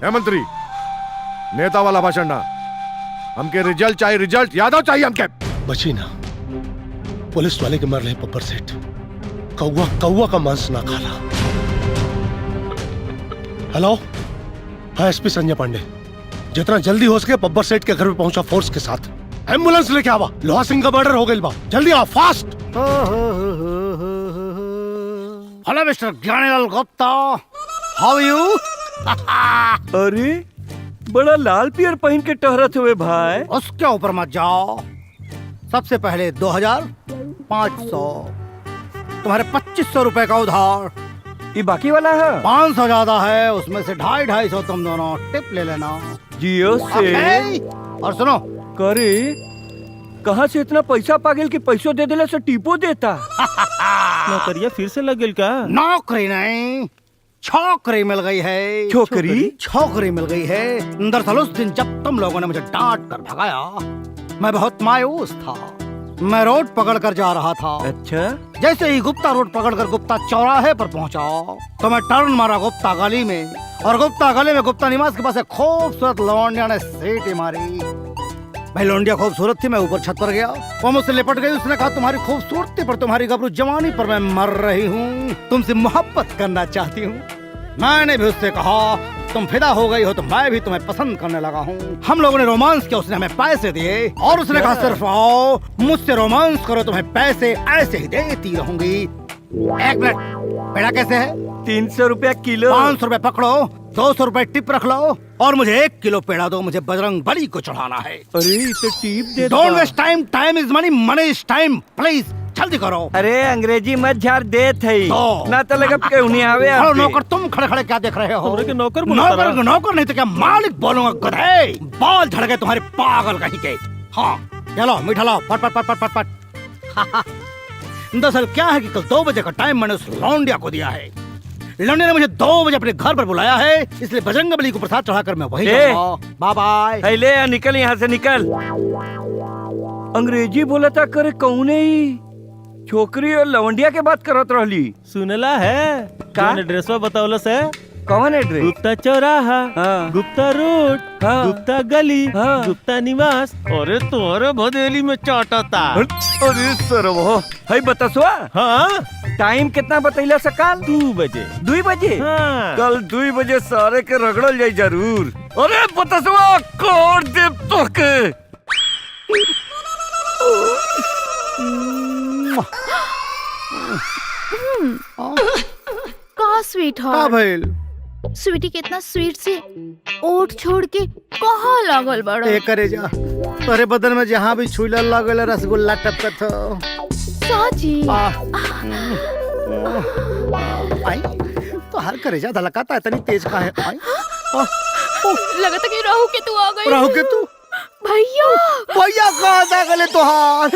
ए मंत्री, नेता वाला भाषण ना, हमके रिजल्ट चाहिए, रिजल्ट। यादव चाहिए हमके। बची ना, पुलिस वाले के मर रहे बब्बर सेठ, कौवा कौवा का मांस ना खाला। हेलो, हाँ एसपी संजय पांडे, जितना जल्दी हो सके बब्बर सेठ के घर पे पहुंचा फोर्स के साथ। एम्बुलेंस लेके आवा, लोहा सिंह का मर्डर हो गई बा, जल्दी आओ, fast. Hello mister Gyanilal Gupta, how you? अरे बड़ा लाल पियर पहन के टहरत हुए भाई। उसके ऊपर मत जाओ। सबसे पहले 2500, तुम्हारे 2500 रुपए का उधार। ये बाकी वाला है? 500 ज्यादा है, उसमें से 250 तुम दोनों टिप ले लेना। जियो से। और सुनो, करे कहाँ से इतना पैसा पागल के पैसों दे देले से टीपो देता। नौकरिया फिर से लग गई का? नौकरी नहीं, छोकरी मिल गई है। छोकरी? छोकरी मिल गई है। दरअसल उस दिन जब तुम लोगों ने मुझे डांट कर भगाया, मैं बहुत मायूस था। मैं रोड पकड़ कर जा रहा था। अच्छा? जैसे ही गुप्ता रोड पकड़ कर गुप्ता चौराहे पर पहुंचा तो मैं टर्न मारा गुप्ता गली में, और गुप्ता गली में गुप्ता निवास के पास एक खूबसूरत लौंडिया ने सीटी मारी। भाई लौंडिया खूबसूरत थी, मैं ऊपर छत पर गया, वो मुझसे लिपट गई। उसने कहा तुम्हारी खूबसूरती पर, तुम्हारी गबरू जवानी पर मैं मर रही हूँ, तुमसे मोहब्बत करना चाहती हूँ। मैंने भी उससे कहा तुम फिदा हो गई हो तो मैं भी तुम्हें पसंद करने लगा हूँ। हम लोगों ने रोमांस किया, उसने हमें पैसे दिए और उसने कहा सिर्फ आओ मुझसे रोमांस करो, तुम्हें पैसे ऐसे ही देती रहूंगी। एक मिनट, पेड़ा कैसे है? 300 रुपया किलो। 500 रुपए पकड़ो, 200 रुपए टिप रख लो, और मुझे 1 किलो पेड़ा दो, मुझे बजरंग बली को चढ़ाना है। अरे तो टिप दे। Don't waste time, time is money, money is time, please जल्दी करो। अरे अंग्रेजी मत झाड़ दे थे ना, तो लगा के उन्हीं आवे। नौकर तुम खड़े खड़े क्या देख रहे हो? नौकर नौकर नहीं तो क्या मालिक बोलूंगा, गधे। बाल झड़ गए तुम्हारे पागल कहीं के। हाँ चलो मीठा लाओ, पट पट पट पट पट पट। दरअसल क्या है कि कल 2 बजे का टाइम मैंने उस लौंडिया को दिया है। लौंडिया ने मुझे 2 बजे अपने घर पर बुलाया है, इसलिए बजरंग बली को प्रसाद चढ़ाकर मैं वहीं जाऊंगा। Bye bye. ले निकल यहाँ से, निकल। अंग्रेजी बोला था करे कौने ही छोकरी और लवंडिया के बात करत रहली। सुनला है का ड्रेसवा बतावला से? कौन एड्रेस? गुप्ता चौराहा, गुप्ता रोड, गुप्ता गली, गुप्ता निवास। अरे तोरे भदेली में चाटता। अरे सरवो, है बतासवा? हाँ। टाइम कितना बतैला सकाल? 2 बजे। 2 बजे? हाँ। कल 2 बजे सारे के रगड़ल जाई जरूर। अरे बतासवा कोड दे तो के। का स्वीट हार्ट? स्वीटी कितना स्वीट से ओट छोड़ के कहाँ लागल बड़ा? करे जा, तोरे बदन में जहाँ भी छुईला लागल रसगुल्ला टपकत हो। साची। आई तो हर करे जा धलकाता इतनी तेज का है। आई लगता कि राहु के तू आ गई। राहु के तू? भैया भैया कहाँ जा गए तोहार?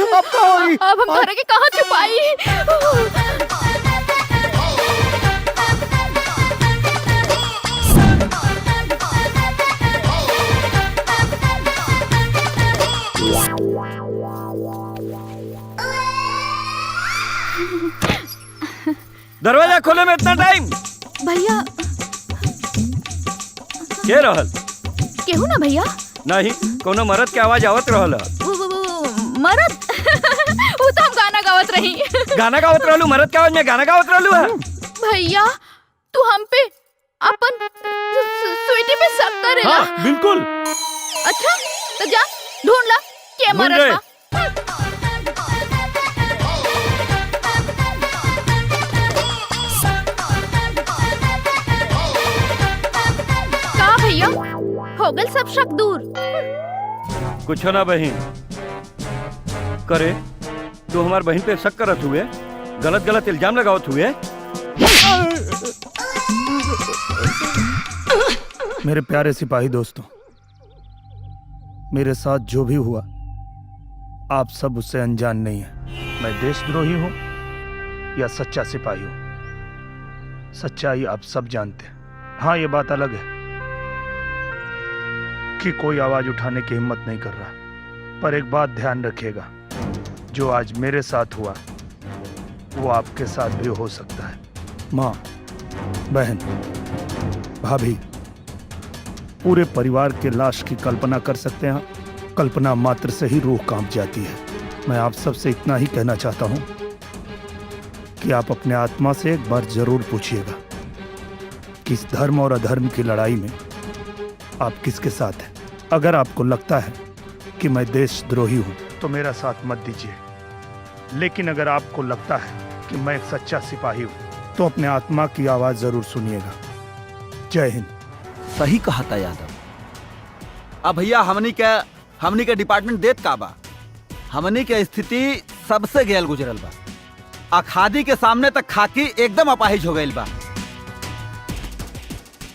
अब हम घर के कहाँ छुपाई? दरवाजा खोले में इतना टाइम? भैया के रहल? केहू ना भैया। नहीं, कोनो मरद के आवाज आवत रहल। मरद? वो तो हम गाना गावत कहीं। गाना गावत रहलू, मरद के आवाज में गाना गावत रहलू है। भैया तू हम पे अपन स्वीटी पे शक करेला? हाँ, बिल्कुल। अच्छा तो जा ढूंढ ला के ढूंढ मरद ले। बा। का भैया हो गल सब शक दूर? कुछ ना बहन करे, तू हमार बहन पे शक करत हुए, गलत गलत इल्जाम लगावत हुए। मेरे प्यारे सिपाही दोस्तों, मेरे साथ जो भी हुआ आप सब उससे अनजान नहीं है। मैं देशद्रोही हूं या सच्चा सिपाही हूं, सच्चाई आप सब जानते हैं। हाँ, ये बात अलग है कि कोई आवाज उठाने की हिम्मत नहीं कर रहा, पर एक बात ध्यान रखिएगा, जो आज मेरे साथ हुआ वो आपके साथ भी हो सकता है। माँ, बहन, भाभी, पूरे परिवार के लाश की कल्पना कर सकते हैं। कल्पना मात्र से ही रूह कांप जाती है। मैं आप सबसे इतना ही कहना चाहता हूं कि आप अपने आत्मा से एक बार जरूर पूछिएगा कि इस धर्म और अधर्म की लड़ाई में आप किसके साथ हैं। अगर आपको लगता है कि मैं देशद्रोही हूं तो मेरा साथ मत दीजिए, लेकिन अगर आपको लगता है कि मैं एक सच्चा सिपाही हूं तो अपने आत्मा की आवाज जरूर सुनिएगा। जय हिंद। सही कहा था यादव। अब भैया हमनी के डिपार्टमेंट देत का बा, हमनी के स्थिति सबसे गैल गुजरल बा। अखादी के सामने तक खाकी एकदम अपाहिज हो गइल बा।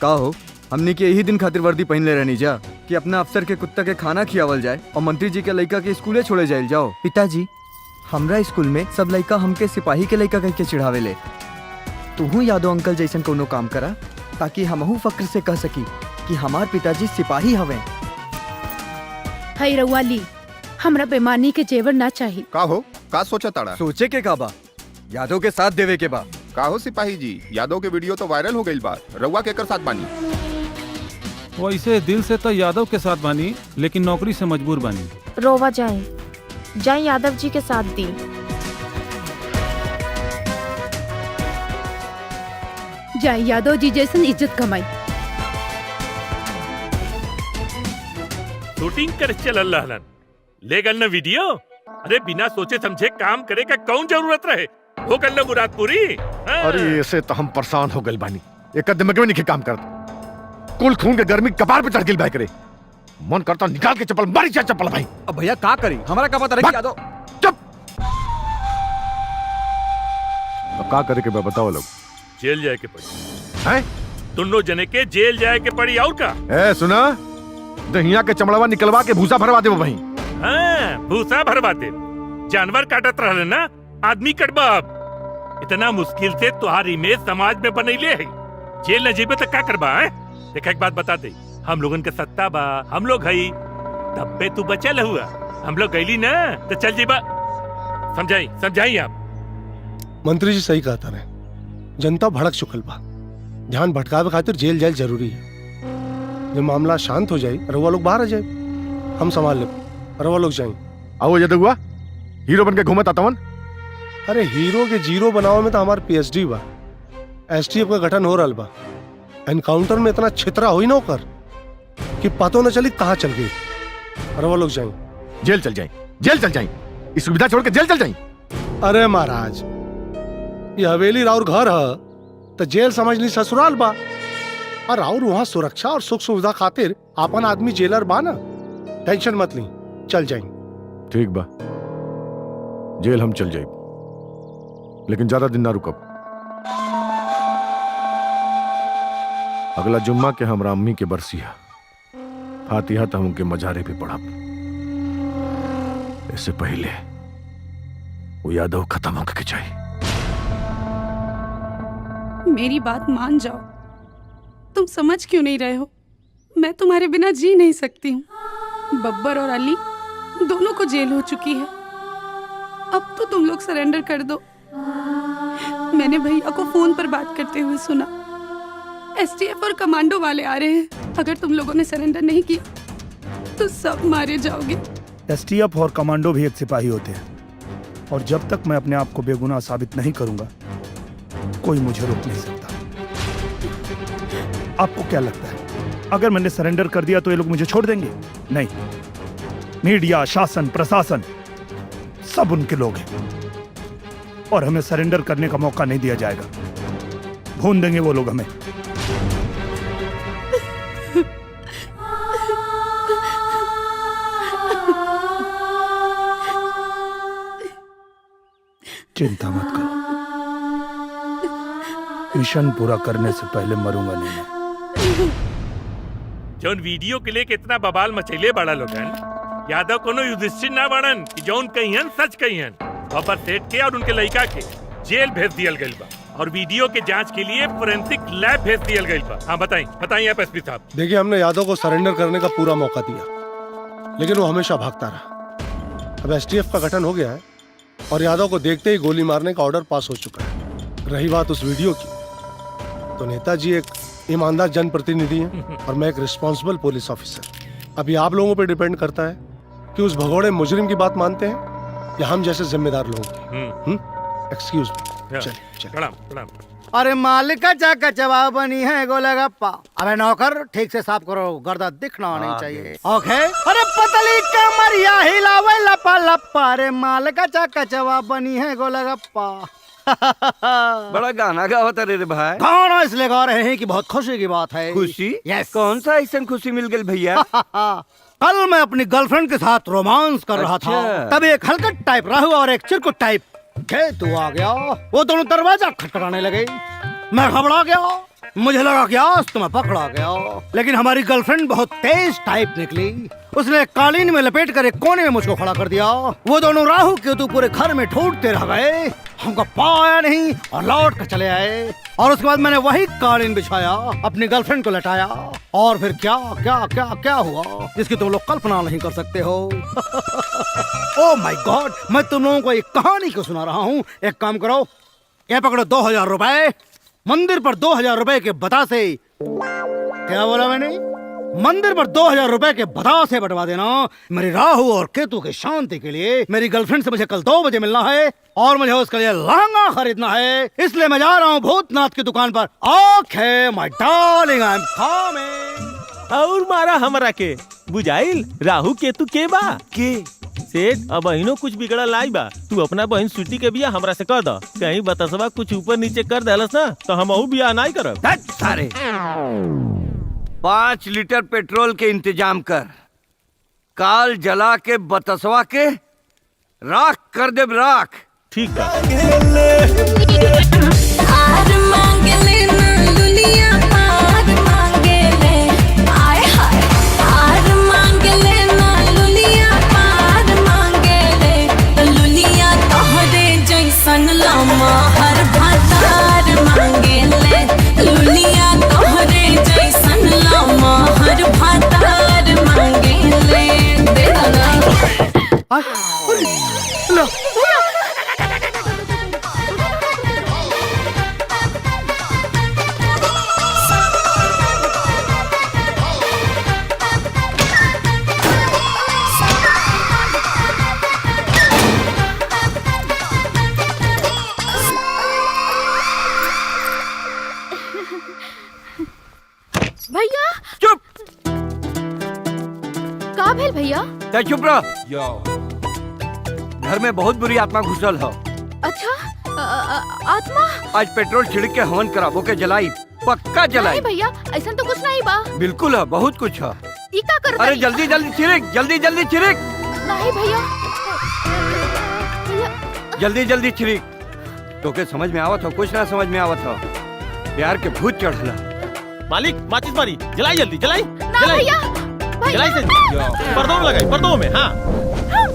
का हो, हमनी के यही दिन खातिर वर्दी पहन ले रहनी जा कि अपना अफसर के कुत्ता के खाना खियावल जाए और मंत्री जी के लड़का के स्कूले छोड़े जाए जाओ। पिताजी, हमरा स्कूल में सब लड़का हमके सिपाही के लड़का कह के चिढ़ावे ले। तू यादव अंकल जैसन कोनो काम करा ताकि हमहू फक्र से कह सकी कि हमार पिताजी सिपाही हवे। हई रउआ ली, हमरा बेमानी के जेवर ना चाहिए। का हो, का सोचा ताड़ा? सोचे के का बा, यादव के साथ देवे के बा। का हो सिपाही जी, यादव के वीडियो तो वायरल हो गई बा, रउआ केकर साथ बानी? वैसे दिल से तो यादव के साथ बानी, लेकिन नौकरी से मजबूर बानी। रोवा जाए यादव जी के साथ दी। जाए यादव जी जैसन इज्जत कमाई। शूटिंग कर चल रहलन, ले गल न वीडियो। अरे बिना सोचे समझे काम करे का कौन जरूरत रहे, वो कर न मुराद पूरी। अरे ऐसे तो हम परेशान हो गए बानी, एक दिमाग में नहीं काम करता। कुल खून के गर्मी कपार पे चढ़ गिल भाई करे, मन करता निकाल के चप्पल मारी जा चप्पल भाई। अब भैया का करी, हमारा का पता रही यादव। चुप। अब का करे के बताओ लोग। जेल जाए के पड़ी हैं? दोनों जने के जेल जाए के पड़ी और का? ए सुना, दहिया के चमड़वा निकलवा के भूसा भरवा दे वहीं। हाँ, भूसा भरवाते। जानवर काटत रहले ना, आदमी कटबा। अब इतना मुश्किल से तुहार इमेज समाज में बनैले है, जेल न जेबे तो क्या करबा है? देखा एक बात बता दे, हम लोगन के सत्ता बा, हम लोग हई, तब पे तू बचल हुआ, हम लोग गईली ना तो चल जेबा। समझाई आप। मंत्री जी सही कहता रहे, जनता भड़क चुकल बा, ध्यान भटकावे खातिर जेल जाए जरूरी है। जब मामला शांत हो जाए रउआ लोग बाहर आ जाए, हम संभाल ले। रउआ लोग जाए। आओ जद हुआ हीरो बन के घूमत आतावन। अरे हीरो के जीरो बनावे में तो हमार पीएचडी बा, एसटीएफ का गठन हो रहा बा। एनकाउंटर में इतना छितरा हुई ना होकर कि पतो न चली कहाँ चल गई। रउआ लोग जाए। जेल चल जाए, जेल चल जाए, इस सुविधा छोड़ के जेल चल जाए। अरे महाराज, ये हवेली राउर घर है तो जेल समझ ली ससुराल बा, और राउर वहाँ सुरक्षा और सुख सुविधा खातिर आपन आदमी जेलर बा ना। टेंशन मत ली, चल जाए। ठीक बा, जेल हम चल जाए, लेकिन ज्यादा दिन ना रुकब। अगला जुम्मा के हमरा अम्मी के बरसी है, फातिहा तो हमके मजारे पे पढ़ब। इससे पहले वो यादव खत्म होके के चाहिए। मेरी बात मान जाओ, तुम समझ क्यों नहीं रहे हो? मैं तुम्हारे बिना जी नहीं सकती हूँ। बब्बर और अली दोनों को जेल हो चुकी है, अब तो तुम लोग सरेंडर कर दो। मैंने भैया को फोन पर बात करते हुए सुना, एसटीएफ और कमांडो वाले आ रहे हैं। अगर तुम लोगों ने सरेंडर नहीं किया तो सब मारे जाओगे। एसटीएफ और कमांडो भी एक सिपाही होते हैं, और जब तक मैं अपने आप को बेगुनाह साबित नहीं करूंगा कोई मुझे रोक नहीं सकता। आपको क्या लगता है अगर मैंने सरेंडर कर दिया तो ये लोग मुझे छोड़ देंगे? नहीं, मीडिया, शासन, प्रशासन सब उनके लोग हैं और हमें सरेंडर करने का मौका नहीं दिया जाएगा। भून देंगे वो लोग हमें। चिंता मत करो, मिशन पूरा करने से पहले मरूंगा नहीं मैं। जौन वीडियो के लिए कितना बवाल मचैले बड़ा लोगन, यादव कोनो युधिष्ठिर ना बड़न कि जौन कहियन सच कहियन। बब्बर सेठ के और उनके लड़का के जेल भेज दियल गइल बा और वीडियो के जांच के लिए फोरेंसिक लैब भेज दियल गइल बा। हाँ बताइए आप एसपी साहब। देखिए, हमने यादव को सरेंडर करने का पूरा मौका दिया, लेकिन वो हमेशा भागता रहा। अब एसटीएफ का गठन हो गया है और यादव को देखते ही गोली मारने का ऑर्डर पास हो चुका है। रही बात उस वीडियो की, तो नेताजी एक ईमानदार जनप्रतिनिधि हैं और मैं एक रिस्पॉन्सिबल पुलिस ऑफिसर। अभी आप लोगों पे डिपेंड करता है कि उस भगोड़े मुजरिम की बात मानते हैं या हम जैसे जिम्मेदार लोगों की। एक्सक्यूज मी, चलिए। प्रणाम। अरे मालिक का चाका चवा बनी है गोलगप्पा। अबे नौकर ठीक से साफ करो, गर्दा दिखना नहीं चाहिए। ओके। अरे पतली कमरिया हिलावे लपा लपा। अरे मालिक का चाका चवा बनी है गोलगप्पा। बड़ा गाना गावत रे भाई। गाना इसलिए गा रहे हैं कि बहुत खुशी की बात है। खुशी? यस। कौन सा ऐसा खुशी मिल गई भैया? कल मैं अपनी गर्लफ्रेंड के साथ रोमांस कर रहा था, तभी एक हलकट टाइप राहु और एक चिरकुट टाइप केतु आ गया। वो दोनों दरवाजा खटखटाने लगे। मैं घबरा गया, मुझे लगा कि आज तो मैं पकड़ा गया। लेकिन हमारी गर्लफ्रेंड बहुत तेज टाइप निकली। उसने कालीन में लपेट कर एक कोने में मुझको खड़ा कर दिया। वो दोनों राहु केतु पूरे घर में ढूंढते रह गए, हमको पाया नहीं और लौट कर चले आए। और उसके बाद मैंने वही कालीन बिछाया, अपनी गर्लफ्रेंड को लटाया और फिर क्या क्या क्या क्या हुआ जिसकी तुम लोग कल्पना नहीं कर सकते हो। ओह माय गॉड, मैं तुम लोगों को एक कहानी को सुना रहा हूँ। एक काम करो, ये पकड़ो 2000 रुपए। मंदिर पर 2000 रुपए के बता से, क्या बोला मैंने? मंदिर पर 2000 रुपए के बता से बंटवा देना मेरी राहु और केतु की शांति के लिए। मेरी गर्लफ्रेंड से मुझे कल 2 बजे मिलना है और मुझे उसके लिए लहंगा खरीदना है, इसलिए मैं जा रहा हूँ भूतनाथ की दुकान पर। ओके माय डार्लिंग, आई एम कमिंग। और मारा हमरा के बुझाइल राहु केतु के बा के सेठ। अब बहिनो कुछ बिगड़ा लाई बा, तू अपना बहन सुटी के बिया हमरा से कर द। कहीं बतसवा कुछ ऊपर नीचे कर देलस ना तो हम बिया नहीं करब। सारे 5 लीटर पेट्रोल के इंतजाम कर, काल जला के बतसवा के राख कर दे राख। ठीक है। हर भातार मांगे ले लुलिया तोहरे जैसन लामा, हर भातार मांगे ले। दे दना भैया। चुप। का भेल भैया? चुप रह। घर में बहुत बुरी आत्मा घुसल है। अच्छा आत्मा? आज पेट्रोल छिड़क के हवन कराबो के जलाई, पक्का जलाई। नहीं भैया, ऐसा तो कुछ नहीं बा। बिल्कुल है, बहुत कुछ है। ई का कर? अरे जल्दी जल्दी छिड़क, जल्दी जल्दी छिड़क। नहीं भैया, जल्दी जल्दी छिड़क। तो के समझ में आवत हो? कुछ ना समझ में आवत हो। प्यार के भूत चढ़ला। मालिक माचिस मारी, जलाई जल्दी जलाई। ना भैया, जलाई से पर्दों में लगाई, पर्दों में। हाँ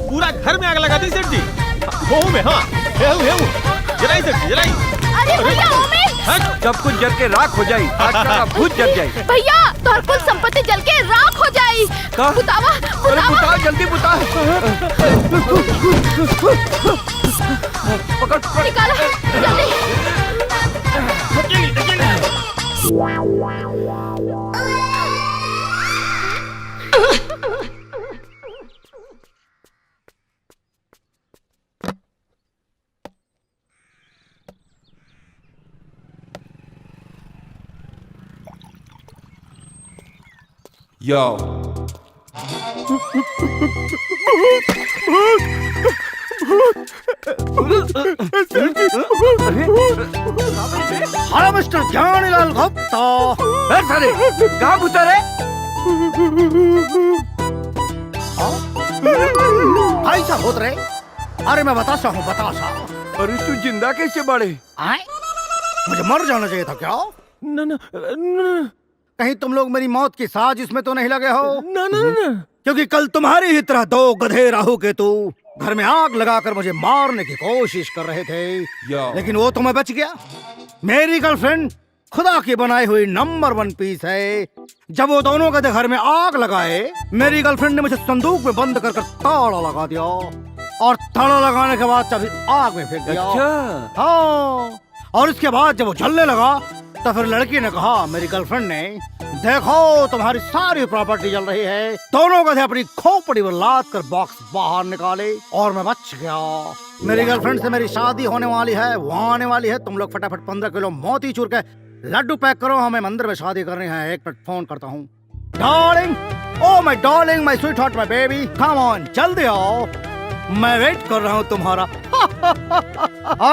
पूरा घर में आग लगा दी सेठ जी। वो में हाँ जलाई सेठ जी जलाई। अरे भैया ओमे जब कुछ जल के राख हो जाए, आज का भूत जल जाए। भैया तोहर कुल संपत्ति जल के राख हो जाए। बुतावा अरे बुता जल्दी बुता। पकड़ निकाला जल्दी। Hello mister Gyanilal Gupta. सारे कहाँ घुसा रे? ऐसा होत रहे? अरे मैं बतासा हूँ, बतासा। अरे तू जिंदा कैसे बढ़े? आए? मुझे मर जाना चाहिए था क्या? ना ना ना, कहीं तुम लोग मेरी मौत की साजिश में तो नहीं लगे हो? ना ना ना, क्योंकि कल तुम्हारी ही तरह दो गधे राहु केतु घर में आग लगाकर मुझे मारने की कोशिश कर रहे थे, लेकिन वो तो मैं बच गया। मेरी गर्लफ्रेंड खुदा की बनाई हुई नंबर 1 पीस है। जब वो दोनों गधे घर में आग लगाए, मेरी गर्लफ्रेंड ने मुझे संदूक में बंद कर ताला लगा दिया और ताला लगाने के बाद चाबी आग में फेंक दिया। अच्छा। हाँ, और इसके बाद जब वो जलने लगा तो फिर लड़की ने कहा, मेरी गर्लफ्रेंड ने, देखो तुम्हारी सारी प्रॉपर्टी जल रही है। दोनों गधे अपनी खोपड़ी में लाद कर बॉक्स बाहर निकाले और मैं बच गया। मेरी गर्लफ्रेंड से मेरी शादी होने वाली है, वो आने वाली है। तुम लोग फटाफट 15 किलो मोतीचूर के लड्डू पैक करो, हमें मंदिर में शादी करनी है। 1 मिनट फोन करता हूँ। Darling, oh my darling, my sweet heart, my baby, come on, जल्दी आओ, मैं वेट कर रहा हूँ तुम्हारा।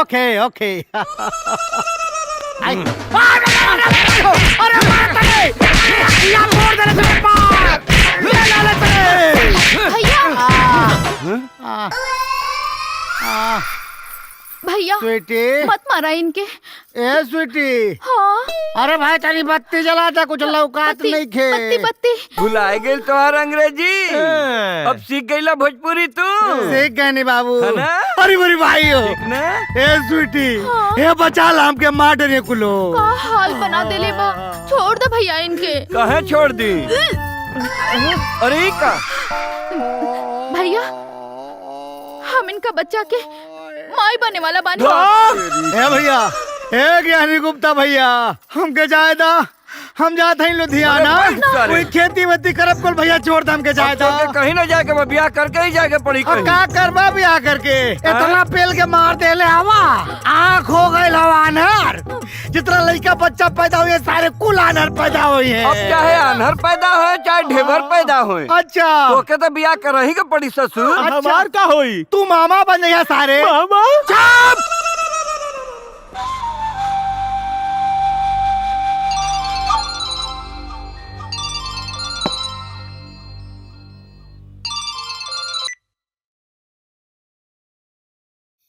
ओके ओके। अरे भैया स्वीटी, मत मारा इनके। ए स्वीटी। हाँ। अरे भाई तेरी बत्ती जला था, कुछ लौकात नहीं खे। बत्ती बत्ती भुलाए गेल तोहार अंग्रेजी। अब सीख गईला भोजपुरी तू। सीख गए नहीं बाबू। है ना? अरे मेरी भाई हो। ठीक ना? ए स्वीटी, ए बचा लाम के मार डरे कुलो। का हाल बना देले बा। छोड़ दे भैया इनके। कहे छोड़ दी? अरे का भैया, हम इनका बच्चा के माई बने वाला बानी। ए भैया, ए ज्ञानी गुप्ता भैया, हमके जायदा, हम जाते हैं लुधियाना, कोई खेती वेती करब कुल भैया, छोड़ दे हमके जायदा। कहीं ना जाके ब्याह करके ही जाके पड़ी। का करबा ब्याह करके? इतना पेल के मार दे ले हवा, आँख हो गए हवा अनहर। जितना लड़का बच्चा पैदा हुए सारे कुल अनहर पैदा हुए हैं। अब चाहे अनहर पैदा हो चाहे ढेबर पैदा हो। अच्छा, तो के तो ब्याह कर ही के पड़ी ससुर। हमार का होई? तू मामा बन गया सारे। मामा? चुप!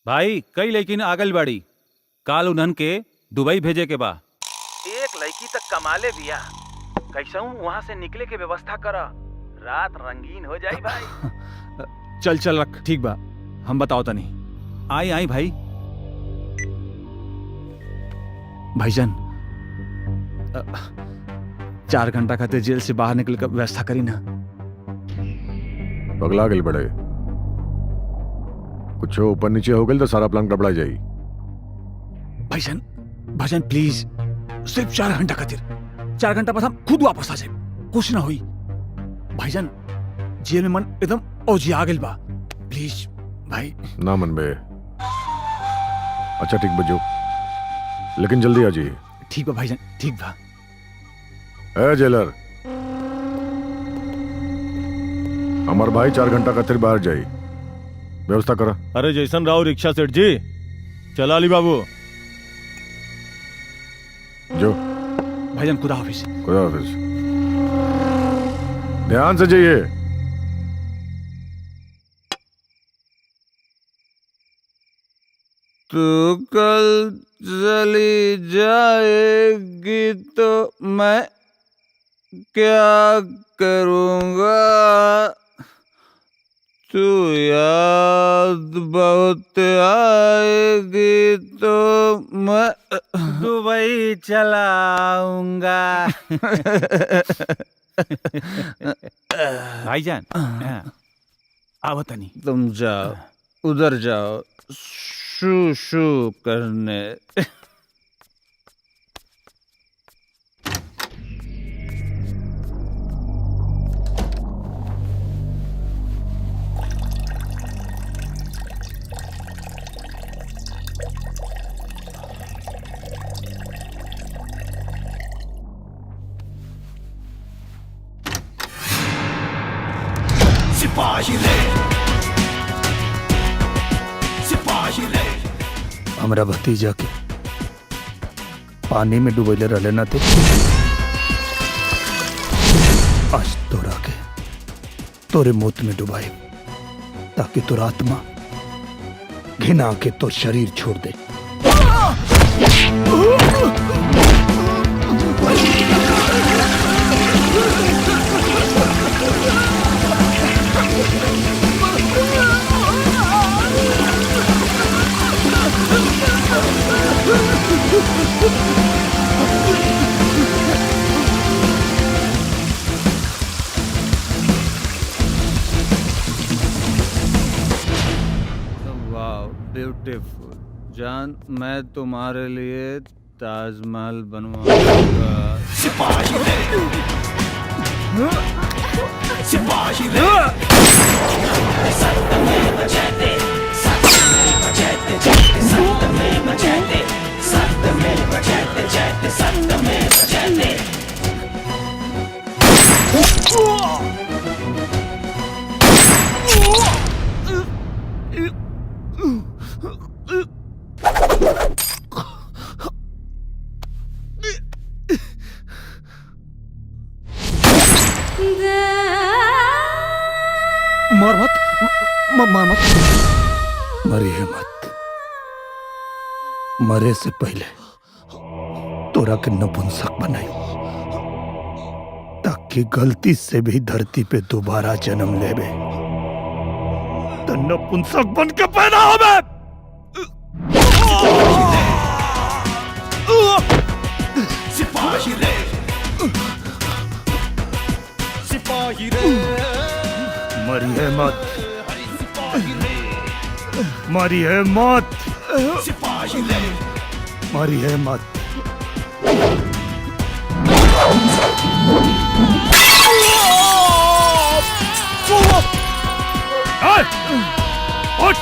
भाई कई लेकिन आगल बाड़ी, काल उन्हन के दुबई भेजे के बा। एक लड़की तक कमाले बिया, कैसा हूँ वहाँ से निकले के व्यवस्था करा, रात रंगीन हो जाई भाई। चल चल रख, ठीक बा, हम बताओ तनी। आई आई भाई। भाईजान 4 घंटा खातिर जेल से बाहर निकल कर व्यवस्था करी ना। पगला गल बड़े, कुछ ऊपर नीचे हो गए तो सारा प्लान गड़बड़ा जाई। भाईजान भाईजान प्लीज, सिर्फ 4 घंटा खातिर, 4 घंटा बाद हम खुद वापस आ जाए, कुछ ना हुई। भाईजान जेल में मन एकदम औजिया गेल बा, प्लीज भाई। ना मन बे। अच्छा ठीक बजो, लेकिन जल्दी आ जाइए। ठीक बा भाईजान, ठीक बा। ए जेलर, हमार भाई 4 घंटा खातिर बाहर जाई, व्यवस्था करा। अरे जैसन राव रिक्शा सेठ जी, चला ली बाबू। जो भाईजान खुदा हाफिज। खुदा हाफिज। ध्यान से जाइए। तू कल चली जाएगी तो मैं क्या करूँगा? तू याद बहुत आएगी तो मैं दुबई चलाऊंगा। भाईजान आओ तनी। तुम जाओ, उधर जाओ, शू शू करने। सिपाही रे सिपाही रे। हमरा भतीजा के पानी में डुबैले रहले ना थे, आज तोरा के तोरे मौत में डुबाए ताकि तोर आत्मा घिना के तो शरीर छोड़ दे। वाह ब्यूटीफुल जान, मैं तुम्हारे लिए ताजमहल बनवाऊंगा। सिपाही रे सिपाही रे। सत्यमेव जयते सत्यमेव जयते जयते सत्यमेव जयते सत्यमेव जयते जयते सत्यमेव जयते। मर मत, मर मत, मरिए मत। मरे से पहले तोरा के नपुंसक बनाई ताकि गलती से भी धरती पे दोबारा जन्म लेबे तो नपुंसक बन के पैदा होबे। सिपाही रे सिपाही रे। मरिए मत, मरिए मत, सिपाही रे मरिए मत। उठ,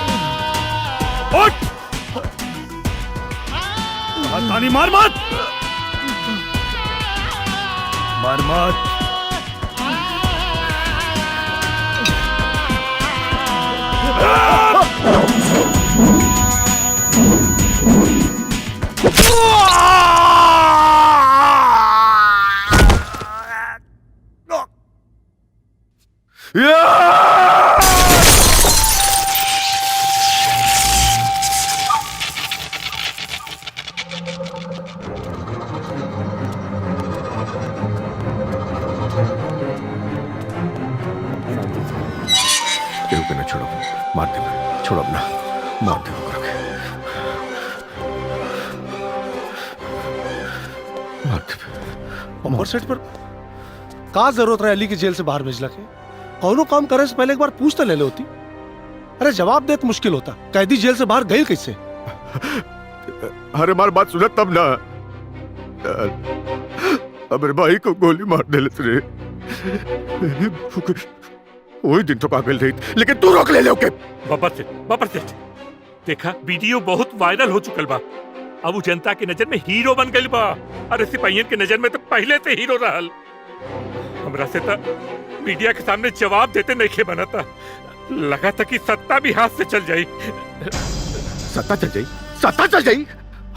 उठ, तानी मार मत, मार मत। ना छोड़ो, मार दे, छोड़ो ना, मार दे और सेट पर का जरूरत रहे अली की जेल से बाहर भेजला के? कौनो काम करे से पहले एक बार पूछ तो ले ले होती। अरे जवाब देत मुश्किल होता, कैदी जेल से बाहर गई कैसे? अरे हमारी बात सुना तब ना, अमर भाई को गोली मार दे रे। वही दिन तो काबिल रही, लेकिन तू रोक ले लोगे। बाबर सेठ, देखा वीडियो बहुत वायरल हो चुकल बा। अब वो जनता की नजर में हीरो बन गई बा। अरे सिपाहियन की नजर में तो पहले से हीरो रहल। हमरा से तो मीडिया के सामने जवाब देते नहीं खे बना था। लगा था कि सत्ता भी हाथ से चल जाई। सत्ता चल जाई, सत्ता चल जाई।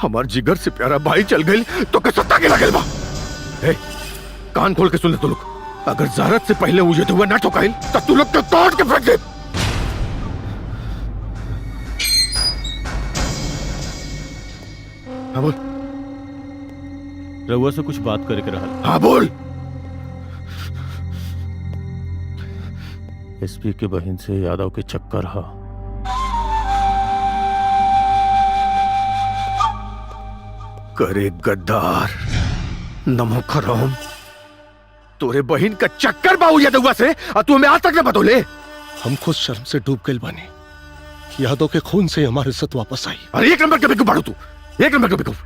हमार जिगर से प्यारा भाई चल गई तो क्या सत्ता के लगल बा? कान खोल के सुन ले तू लोग, अगर ज़ारत से पहले मुझे हुआ ना ठोकाइल तो तू लोग तो तोड़ के फेंक दे। हाँ बोल। रउआ से कुछ बात करे के रहल। हाँ बोल। एसपी के बहन से यादव के चक्कर हा। करे गद्दार, नमक हराम, तोरे बहन का चक्कर बाबू यादव से और तू हमें आज तक न बतौले। हम खुद शर्म से डूब गए बने। यादव के खून से हमारी इज्जत वापस आई। अरे एक नंबर के बेवकूफ बाड़ू तू, एक नंबर के बेवकूफ।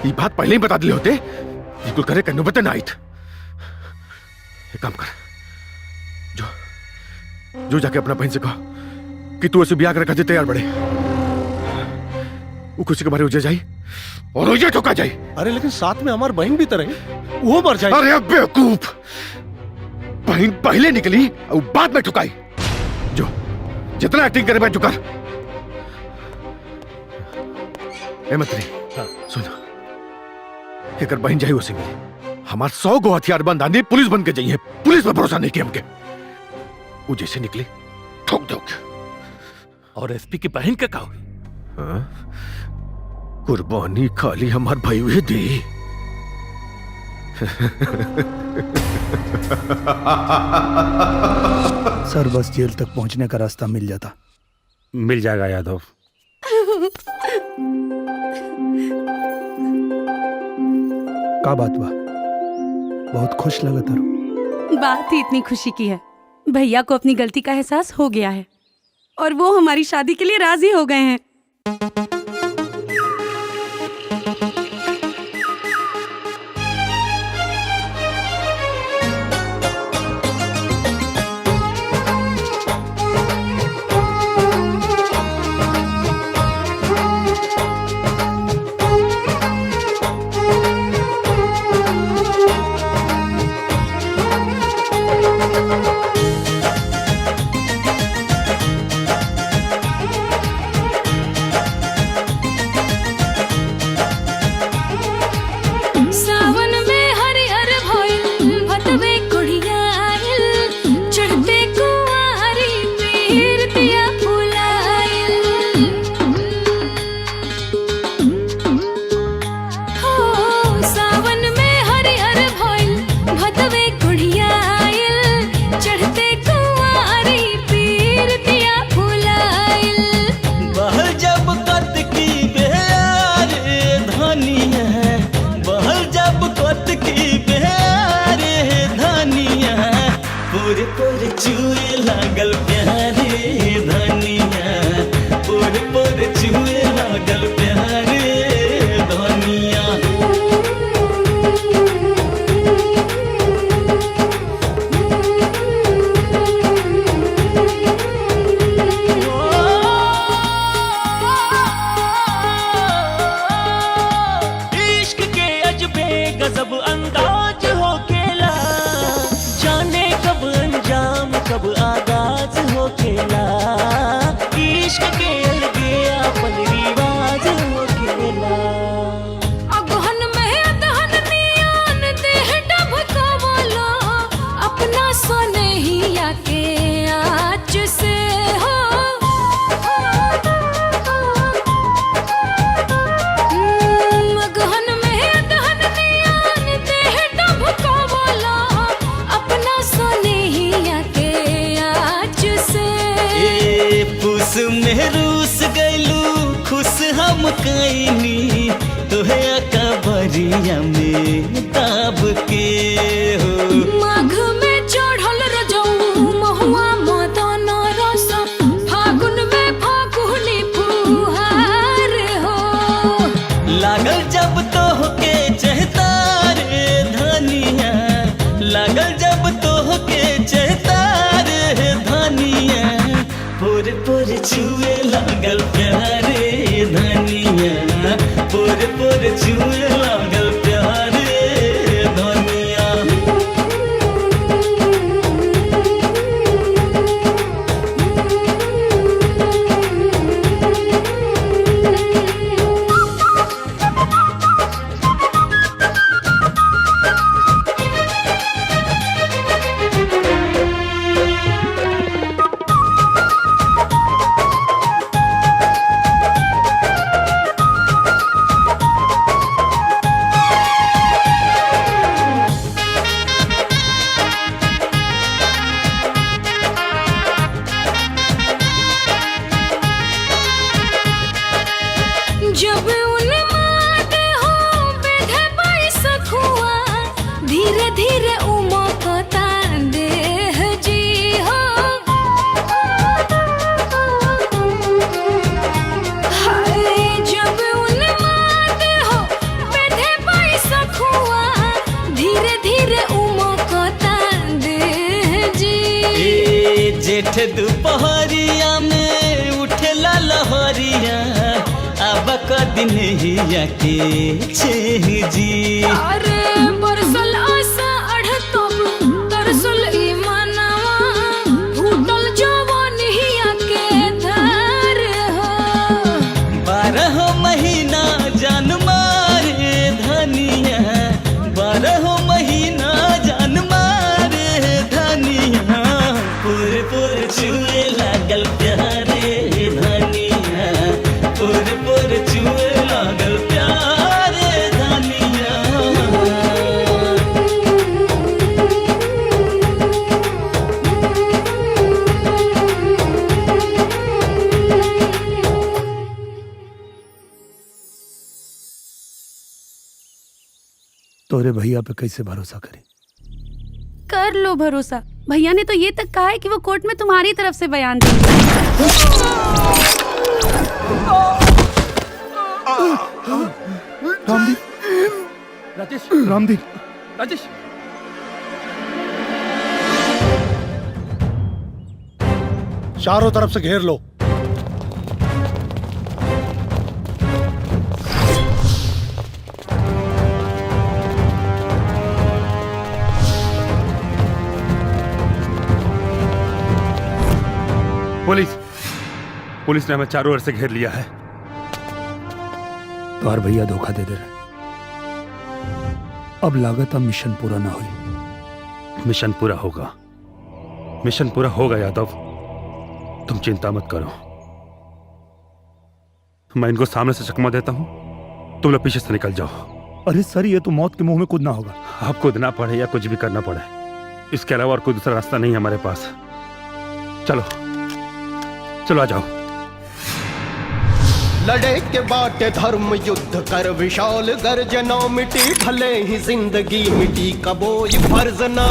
ये बात पहले ही बता दिले होते, बिल्कुल करे कन्नू बते नाइट। एक काम कर, जो जाके अपना बहन से कहो कि तू ऐसे ब्याह कर खातिर तैयार बड़े। वो खुशी के बारे उजे जाई और उजे ठोका जाई। अरे लेकिन साथ में हमारी बहन भी तो रही, वो मर जाए। अरे बेवकूफ, बहन पहले निकली और बाद में ठुकाई। जो जितना एक्टिंग करे मैं चुका। ए मंत्री सुन, एकर बहन जाई उसे मिली। हमार 100 गो हथियार बंद आंधी पुलिस बन के जाइए। पुलिस पर भरोसा नहीं किया हमके। वो जैसे निकली ठोक दो। और एसपी की बहन का हुई? कुर्बानी खाली हमार भाई हुए दी। सर बस जेल तक पहुंचने का रास्ता मिल जाता। मिल जाएगा यादव। का बात बा? बहुत खुश लगा तारू। बात ही इतनी खुशी की है। भैया को अपनी गलती का एहसास हो गया है और वो हमारी शादी के लिए राजी हो गए हैं। सावन में हरिहर भइल भतवे कुड़िया आइल चढ़ते कुंवारी पीरतिया फुलाइल हो सावन में हरिहर भइल भतवे कुड़िया आइल चढ़ते कुंवारी पीरतिया फुलाइल बहल जब कत की बेयार धनिया, बहल जब कत की बेयार धनिया, पूरे पूरे चुए लागल प्यारे धनिया, पूरे पूरे चुए लागल प्यारे धनिया। इश्क के अजबे गजब अंदाज हो खेला, जाने कब अंजाम कब आगाज हो खेला। इश्क के अलगे अपन रिवाज हो खेला। अगहन में अदहन नियान देह डबकावलो अपना सोनहिया के आँच से हो अगहन में अदहन नियान देह डबकावलो अपना सोनहिया के आँच से ए फूस में रूस गैलू खुश हम कैनी तोहे अकबरिया में ताब के हो। माघ में चढ़ल रजऊ महुआ मदन रस फागुन में फागुनी फुहार हो लागल जब तोहके चहता रे धनिया, लागल जब तोहके चहता रे धनिया, पूरे पूरे छुए लागल प्यारे धनिया, पूरे पूरे छुए लागल प्यारे धनिया। जब उन्माद हो बेधे पाई सखुआ धीरे धीरे उमकता देह जी हो हाय जब उन्माद हो बेधे पाई सखुआ धीरे धीरे उमकता देह जी ए जेठ दोपहरिया में उठला लहरिया, अब कदिन हिया के छेह जी। अरे बरसल आशा अढ़ तब तरसल ईमान तोरे भैया पे कैसे भरोसा करी? कर लो भरोसा। भैया ने तो ये तक कहा है कि वो कोर्ट में तुम्हारी तरफ से बयान देंगे। रामदीप, राजेश, रामदीप, राजेश, चारों तरफ से घेर लो। पुलिस ने हमें चारों ओर से घेर लिया है। तुम्हारे भैया धोखा दे रहे। अब लागत अब मिशन पूरा ना हुई। मिशन पूरा होगा, मिशन पूरा होगा यादव, तुम चिंता मत करो। मैं इनको सामने से चकमा देता हूं, तुम लोग पीछे से निकल जाओ। अरे सर, ये तो मौत के मुंह में कूदना होगा। आप कूदना पड़े या कुछ भी करना पड़े, इसके अलावा और कोई दूसरा रास्ता नहीं है हमारे पास। चलो चलो, आ जाओ। लड़े के बाटे धर्म युद्ध कर विशाल गर्जना, मिटी भले ही जिंदगी मिटी कबोई फर्ज ना।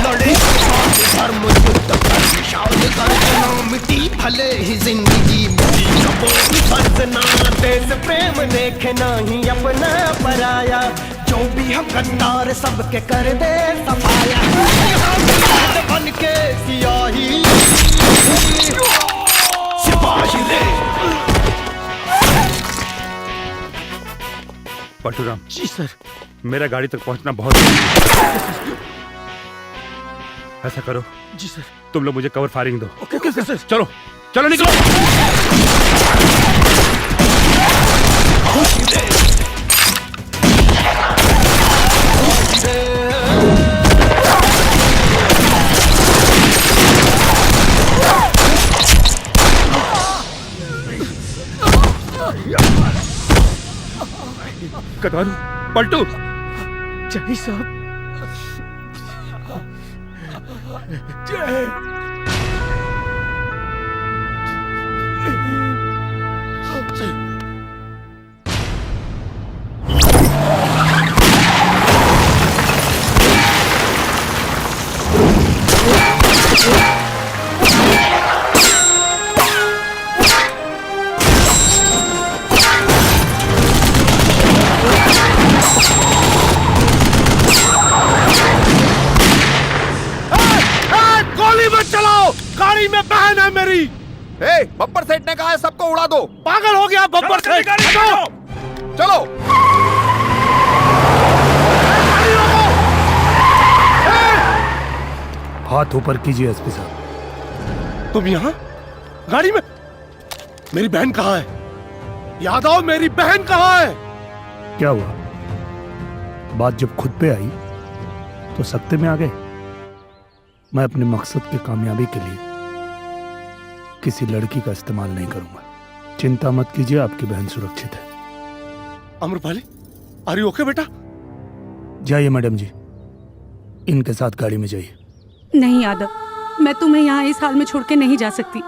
लड़े के बाटे धर्म युद्ध कर विशाल गर्जना, मिटी भले ही जिंदगी मिटी कबोई फर्ज ना। देश प्रेम देखे नहीं अपना पराया, जो भी हम गद्दार सबके कर दे सफाया। बन के सियाही सिपाही रे। पलटूराम जी सर। मेरा गाड़ी तक पहुंचना बहुत ऐसा करो। जी सर। तुम लोग मुझे कवर फायरिंग दो। ओके सर। चलो चलो निकलो। कटवारू, पलटू। जय साहब। जय। गाड़ी में बहन है मेरी। बब्बर सेठ ने कहा है सबको उड़ा दो। पागल हो गया बब्बर सेठ। चलो हाथ ऊपर कीजिए एसपी साहब। तुम यहाँ गाड़ी में? मेरी बहन कहाँ है? यादव, मेरी बहन कहाँ है? क्या हुआ? बात जब खुद पे आई तो सख्ते में आ गए। मैं अपने मकसद की कामयाबी के लिए किसी लड़की का इस्तेमाल नहीं करूंगा। चिंता मत कीजिए, आपकी बहन सुरक्षित है। अमरपाली, आर यू ओके बेटा? जाइए मैडम जी, इनके साथ गाड़ी में जाइए। नहीं यादव, मैं तुम्हें यहाँ इस हाल में छोड़ के नहीं जा सकती,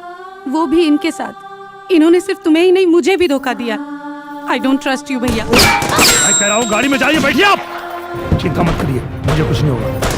वो भी इनके साथ। इन्होंने सिर्फ तुम्हें ही नहीं मुझे भी धोखा दिया। आई डोंट ट्रस्ट यू भैया। मैं कह रहा हूँ गाड़ी में जाइए, बैठिए आप। चिंता मत करिए, मुझे कुछ नहीं होगा।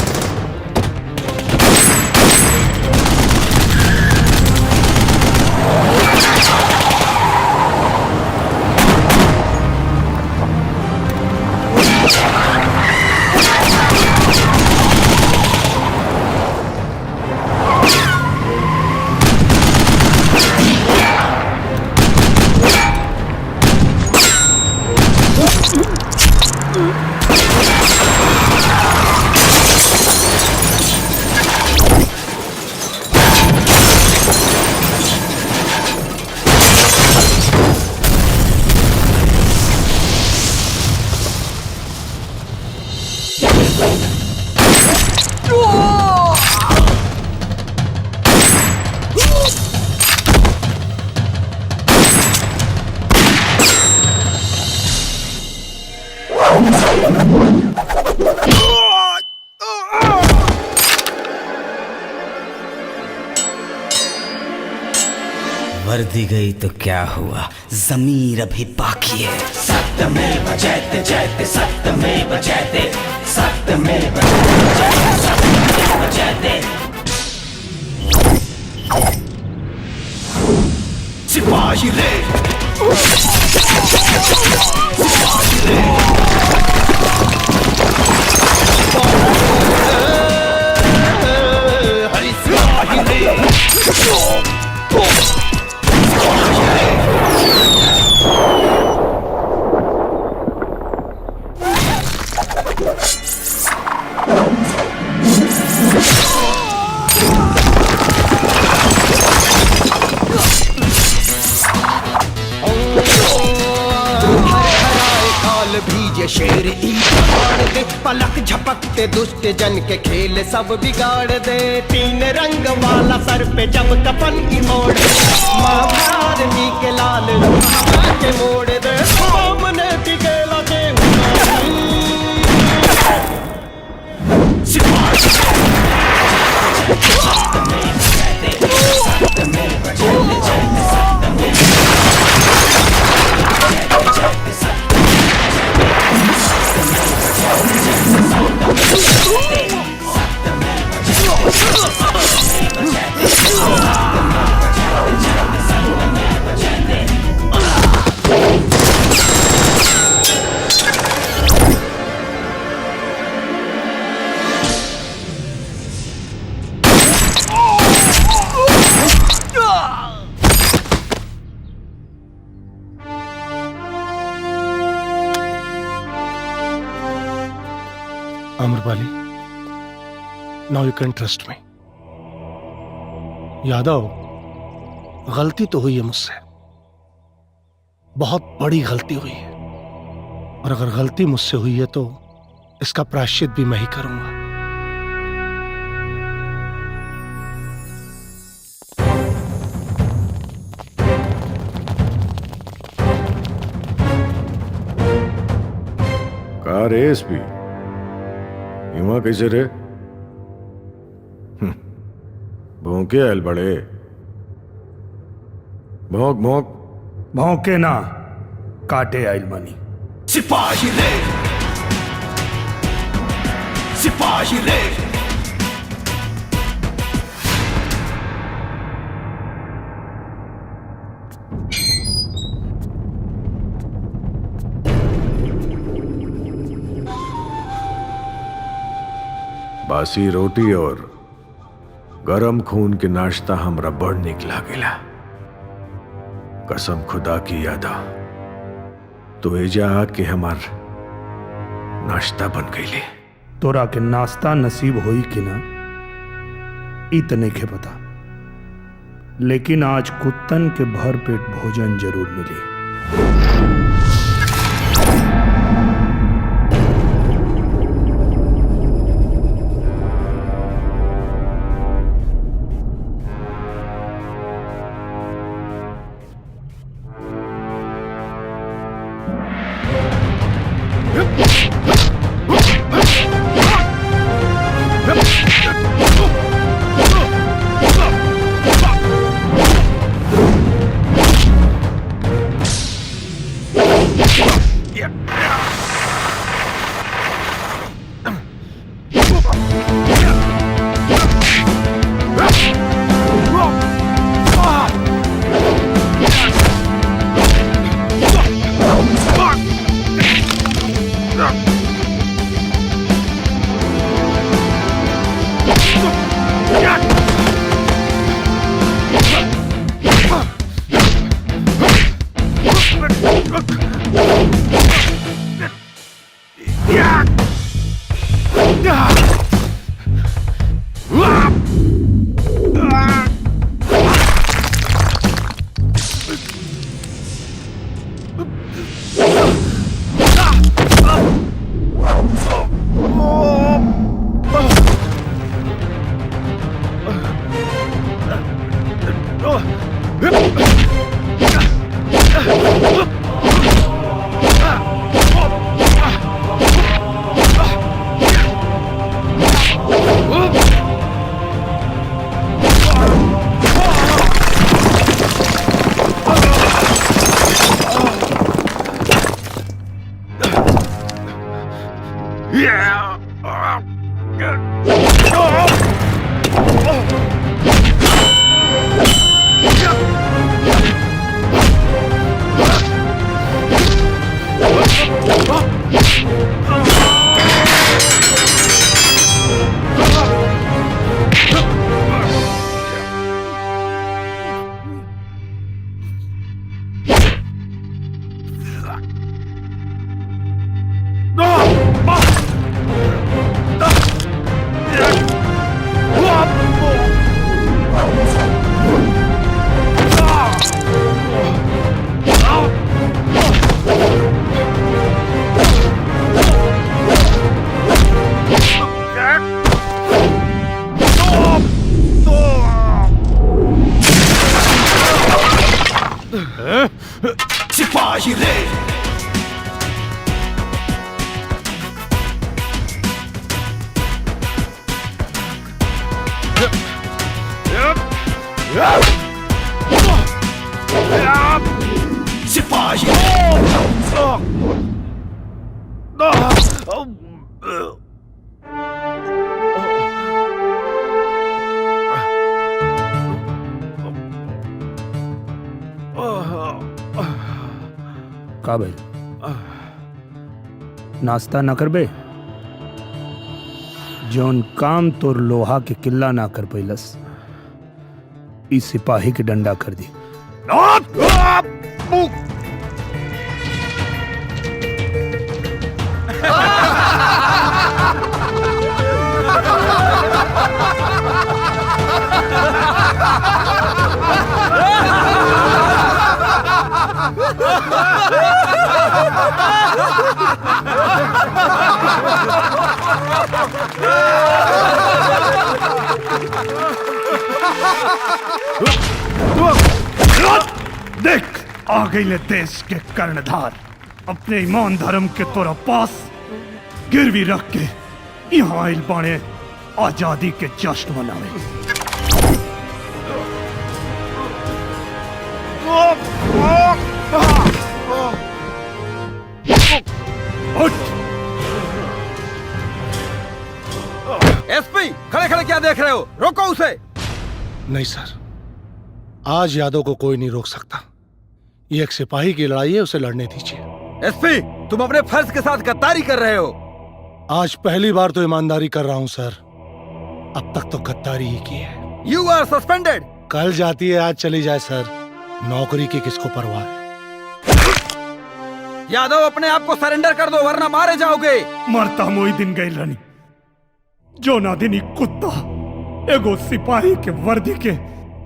वर्दी गई तो क्या हुआ, जमीर अभी बाकी है। सत्यमेव जयते जयते, सत्यमेव जयते, सत्यमेव जयते, सत्यमेव जयते। सिपाही रे, सिपाही रे, हरि सिपाही रे। भीजे शेर ईद दे, पलक झपकते दुष्ट जन के खेल सब बिगाड़ दे। तीन रंग वाला सर पे जब कफन की मोड़ दे, महाभारती के लाल लोहा के मोड़ दे। सामने टिके लगे Amrapali, now you can trust me. Yadav, गलती तो हुई है मुझसे, बहुत बड़ी गलती हुई है, और अगर गलती मुझसे हुई है तो इसका प्रायश्चित भी मैं ही करूंगा। का रे एसपी, इमा कैसे रे? भौंके आयल बड़े, भौंक भौंक। भौंके ना, काटे आयल मानी। सिपाही रे, सिपाही रे। बासी रोटी और गरम खून के नाश्ता हमरा बड़ निकला गेला। कसम खुदा की यादा, तो एजा के हमार नाश्ता बन गईले। तोरा के नाश्ता नसीब होई कि ना ई त नइखे पता, लेकिन आज कुत्तन के भर पेट भोजन जरूर मिली। सिपाही रे सिपाही का भाई नाश्ता ना करबे? जौन काम तोर लोहा के किल्ला ना कर पैलस इस सिपाही के डंडा कर दी। देख आ गई ले देश के कर्णधार अपने ईमान धर्म के तोरा पास गिरवी रख के यहाँ आइल बाणे आजादी के जश्न मनावे। एसपी खड़े खड़े क्या देख रहे हो? रोको उसे। नहीं सर, आज यादव को कोई नहीं रोक सकता। ये एक सिपाही की लड़ाई है, उसे लड़ने दीजिए। एसपी तुम अपने फर्ज के साथ गद्दारी कर रहे हो। आज पहली बार तो ईमानदारी कर रहा हूं सर, अब तक तो गद्दारी ही की है। You are suspended. कल जाती है आज चली जाए सर, नौकरी की किसको परवाह है। यादव अपने आप को सरेंडर कर दो वरना मारे जाओगे। मरता मोई दिन गई रानी जो नादिनी कुत्ता एगो सिपाही के वर्दी के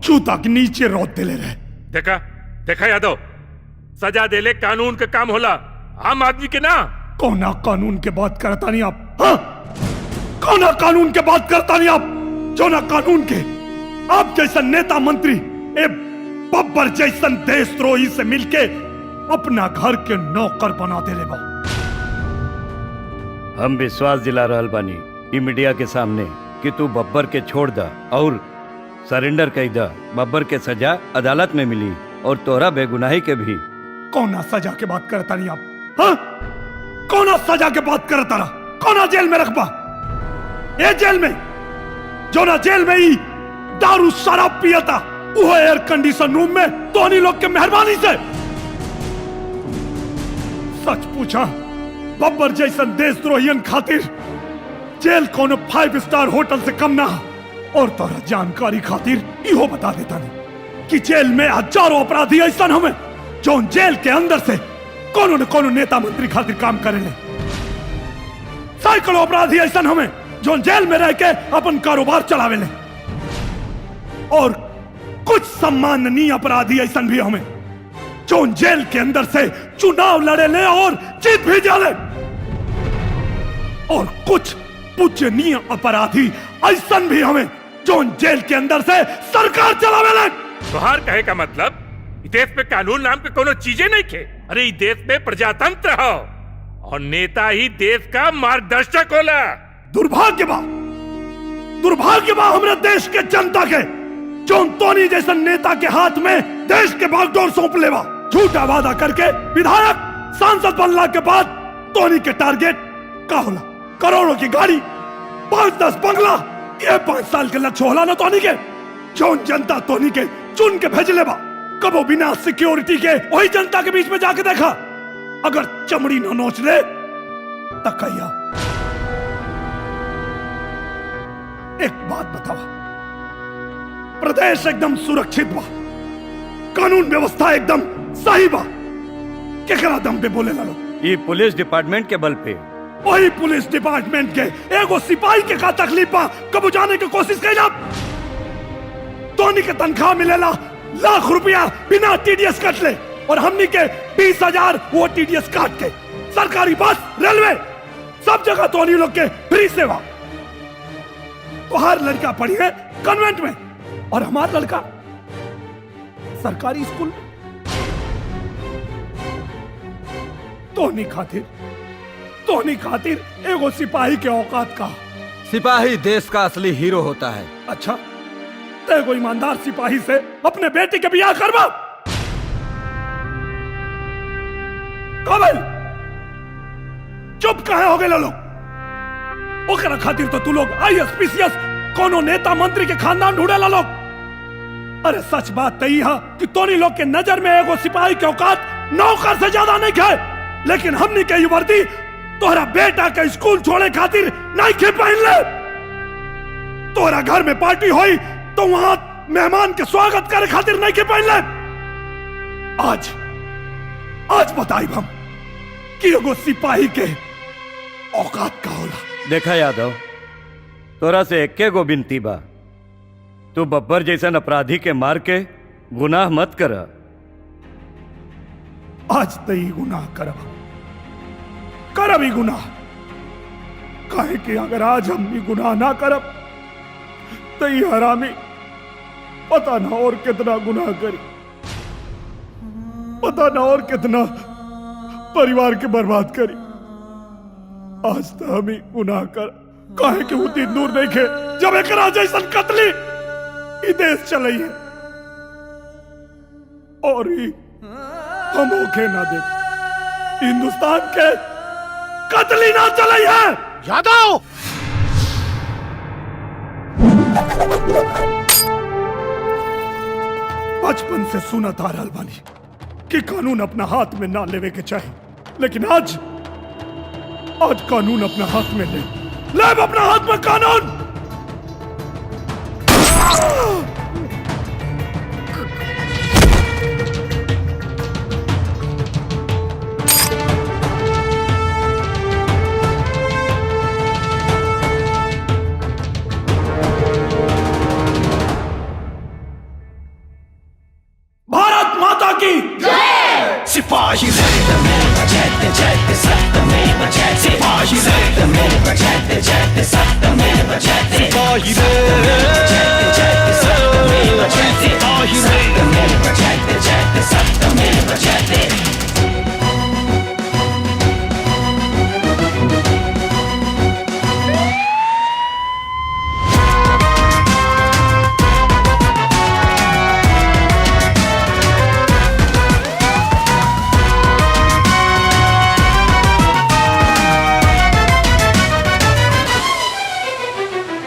जूता के नीचे रोत दिले रहे। देखा देखा यादव, सजा देले कानून का काम होला, आम आदमी के ना। कौना कानून के बात करता नहीं आप? हाँ? कौना कानून के बात करता नहीं आप? जो ना कानून के आप जैसा नेता मंत्री ए बब्बर जैसन देशद्रोही से मिलके अपना घर के नौकर बना देले बा। हम विश्वास दिला रहल बानी ई मीडिया के सामने कि तू बब्बर के छोड़ दा और सरेंडर कर दा। बब्बर के सजा अदालत में मिली और तोहरा बेगुनाही के भी। कौना सजा के बात करता नहीं आप? हाँ? कौना सजा के बात करता रहा? कौना जेल में रखबा? ये जेल में जो ना जेल में ही दारू शराब पियता वो एयर कंडीशन रूम में दोनों लोग के मेहरबानी से। सच पूछा बब्बर जैसन देशद्रोहियन खातिर जेल कोनो 5 स्टार होटल से कम ना। और तोरा जानकारी खातिर इहो बता देता नहीं कि जेल में हजारों अपराधी ऐसा हमें जो जेल के अंदर से कोनो न कोनो नेता मंत्री खातिर काम करेले। सैकड़ों अपराधी ऐसा हमें जो जेल में रह के अपन कारोबार चलावेले। और कुछ सम्माननीय अपराधी ऐसा भी हमें जो जेल के अंदर से चुनाव लड़े ले और जीत भी जाले। और कुछ पूजनीय अपराधी ऐसा भी हमें जो जेल के अंदर से सरकार चलावेले। तोहार कहे का मतलब इस देश में कानून नाम के कोनो चीजें नहीं खे। अरे इस देश में प्रजातंत्र हो और नेता ही देश का मार्गदर्शक होला। दुर्भाग्य बा हमारे देश के जनता के जो तोनी जैसे नेता के हाथ में देश के बागडोर सौंप लेवा। झूठा वादा करके विधायक सांसद बनला के बाद तोनी के टारगेट का होला? करोड़ों की गाड़ी, 5-10 बंगला, ये 5 साल के लक्ष्य होला ना तोनी के। जौन जनता तोनी के चुन के भेजले बा, कबो बिना सिक्योरिटी के वही जनता के बीच में जाके देखा। अगर चमड़ी न नोच ले तक कहिया। एक बात बतावा, प्रदेश एकदम सुरक्षित बा, कानून व्यवस्था एकदम सही बा, केकरा दम पे बोले लो? ये पुलिस डिपार्टमेंट के बल पे। वही पुलिस डिपार्टमेंट के एगो सिपाही के का तकलीफ बा, कबू जाने की कोशिश कैला? तोनी के तनख्वाह मिलेला लाख रुपया बिना टीडीएस कट ले, और हमनी के 20,000 वो टीडीएस काट के। सरकारी बस, रेलवे, सब जगह तोनी लोग के फ्री सेवा। तो हर लड़का पढ़ी है कन्वेंट में, और हमारा लड़का सरकारी स्कूल में। तोनी खातिर एगो सिपाही के औकात का। सिपाही देश का असली हीरो होता है। अच्छा, ते कोई ईमानदार सिपाही से अपने बेटी के बियाह करवा? कबल चुप कहे हो गए लोग? ओकरा खातिर तो तू लोग आईएएस पीसीएस कोनो नेता मंत्री के खानदान ढूंढेला लोग। अरे सच बात तई है कि तोनी लोग के नजर में एगो सिपाही के औकात नौकर से ज्यादा नहीं है, लेकिन हमनी के वर्दी तोहरा बेटा के स्कूल छोड़े खातिर नहीं खे पहन ले। तोहरा घर में पार्टी होई तो वहां मेहमान के स्वागत करे खातिर नहीं के पहन ले। आज बताई हम कि एगो सिपाही के औकात का होला। देखा यादव, तोरा से एके गो बिनती बा, तू बब्बर जैसन अपराधी के मार के गुनाह मत कर। आज तई गुनाह करब ही गुनाह, काहे कि अगर आज हम भी गुनाह ना करब तो ये हरामी पता ना और कितना गुनाह करी, पता ना और कितना परिवार के बर्बाद करी। आज तो हम ही गुनाह कर, काहे कि वो दिन दूर देखे जब एक जैसन कतली ई देश चलई है, और ही हम ओखे ना दे हिंदुस्तान के कतली ना चलई है। यादव, बचपन से सुना था रहल बानी कि कानून अपना हाथ में ना लेवे के चाहिए, लेकिन आज कानून अपना हाथ में ले अपना हाथ में कानून। भारत माता की जय। सिपाही सत्यमेव जयते जयते सत्यमेव जयते सिपाही सत्यमेव जयते जयते सत्यमेव जयते सिपाही जयते जयते सत्यमेव जयते सिपाही सत्यमेव जयते जयते सत्यमेव जयते।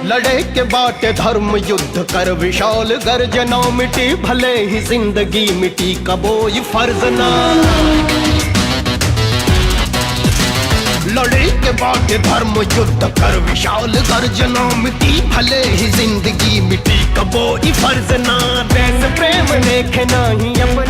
लड़े के बाटे धर्म युद्ध कर विशाल गर्जना, मिटी भले ही जिंदगी मिटी कबोई फर्ज ना। लड़े के बाटे धर्म युद्ध कर विशाल गर्जना, मिटी भले ही जिंदगी मिटी कबोई फर्ज ना। देश प्रेम देखे नहीं अपने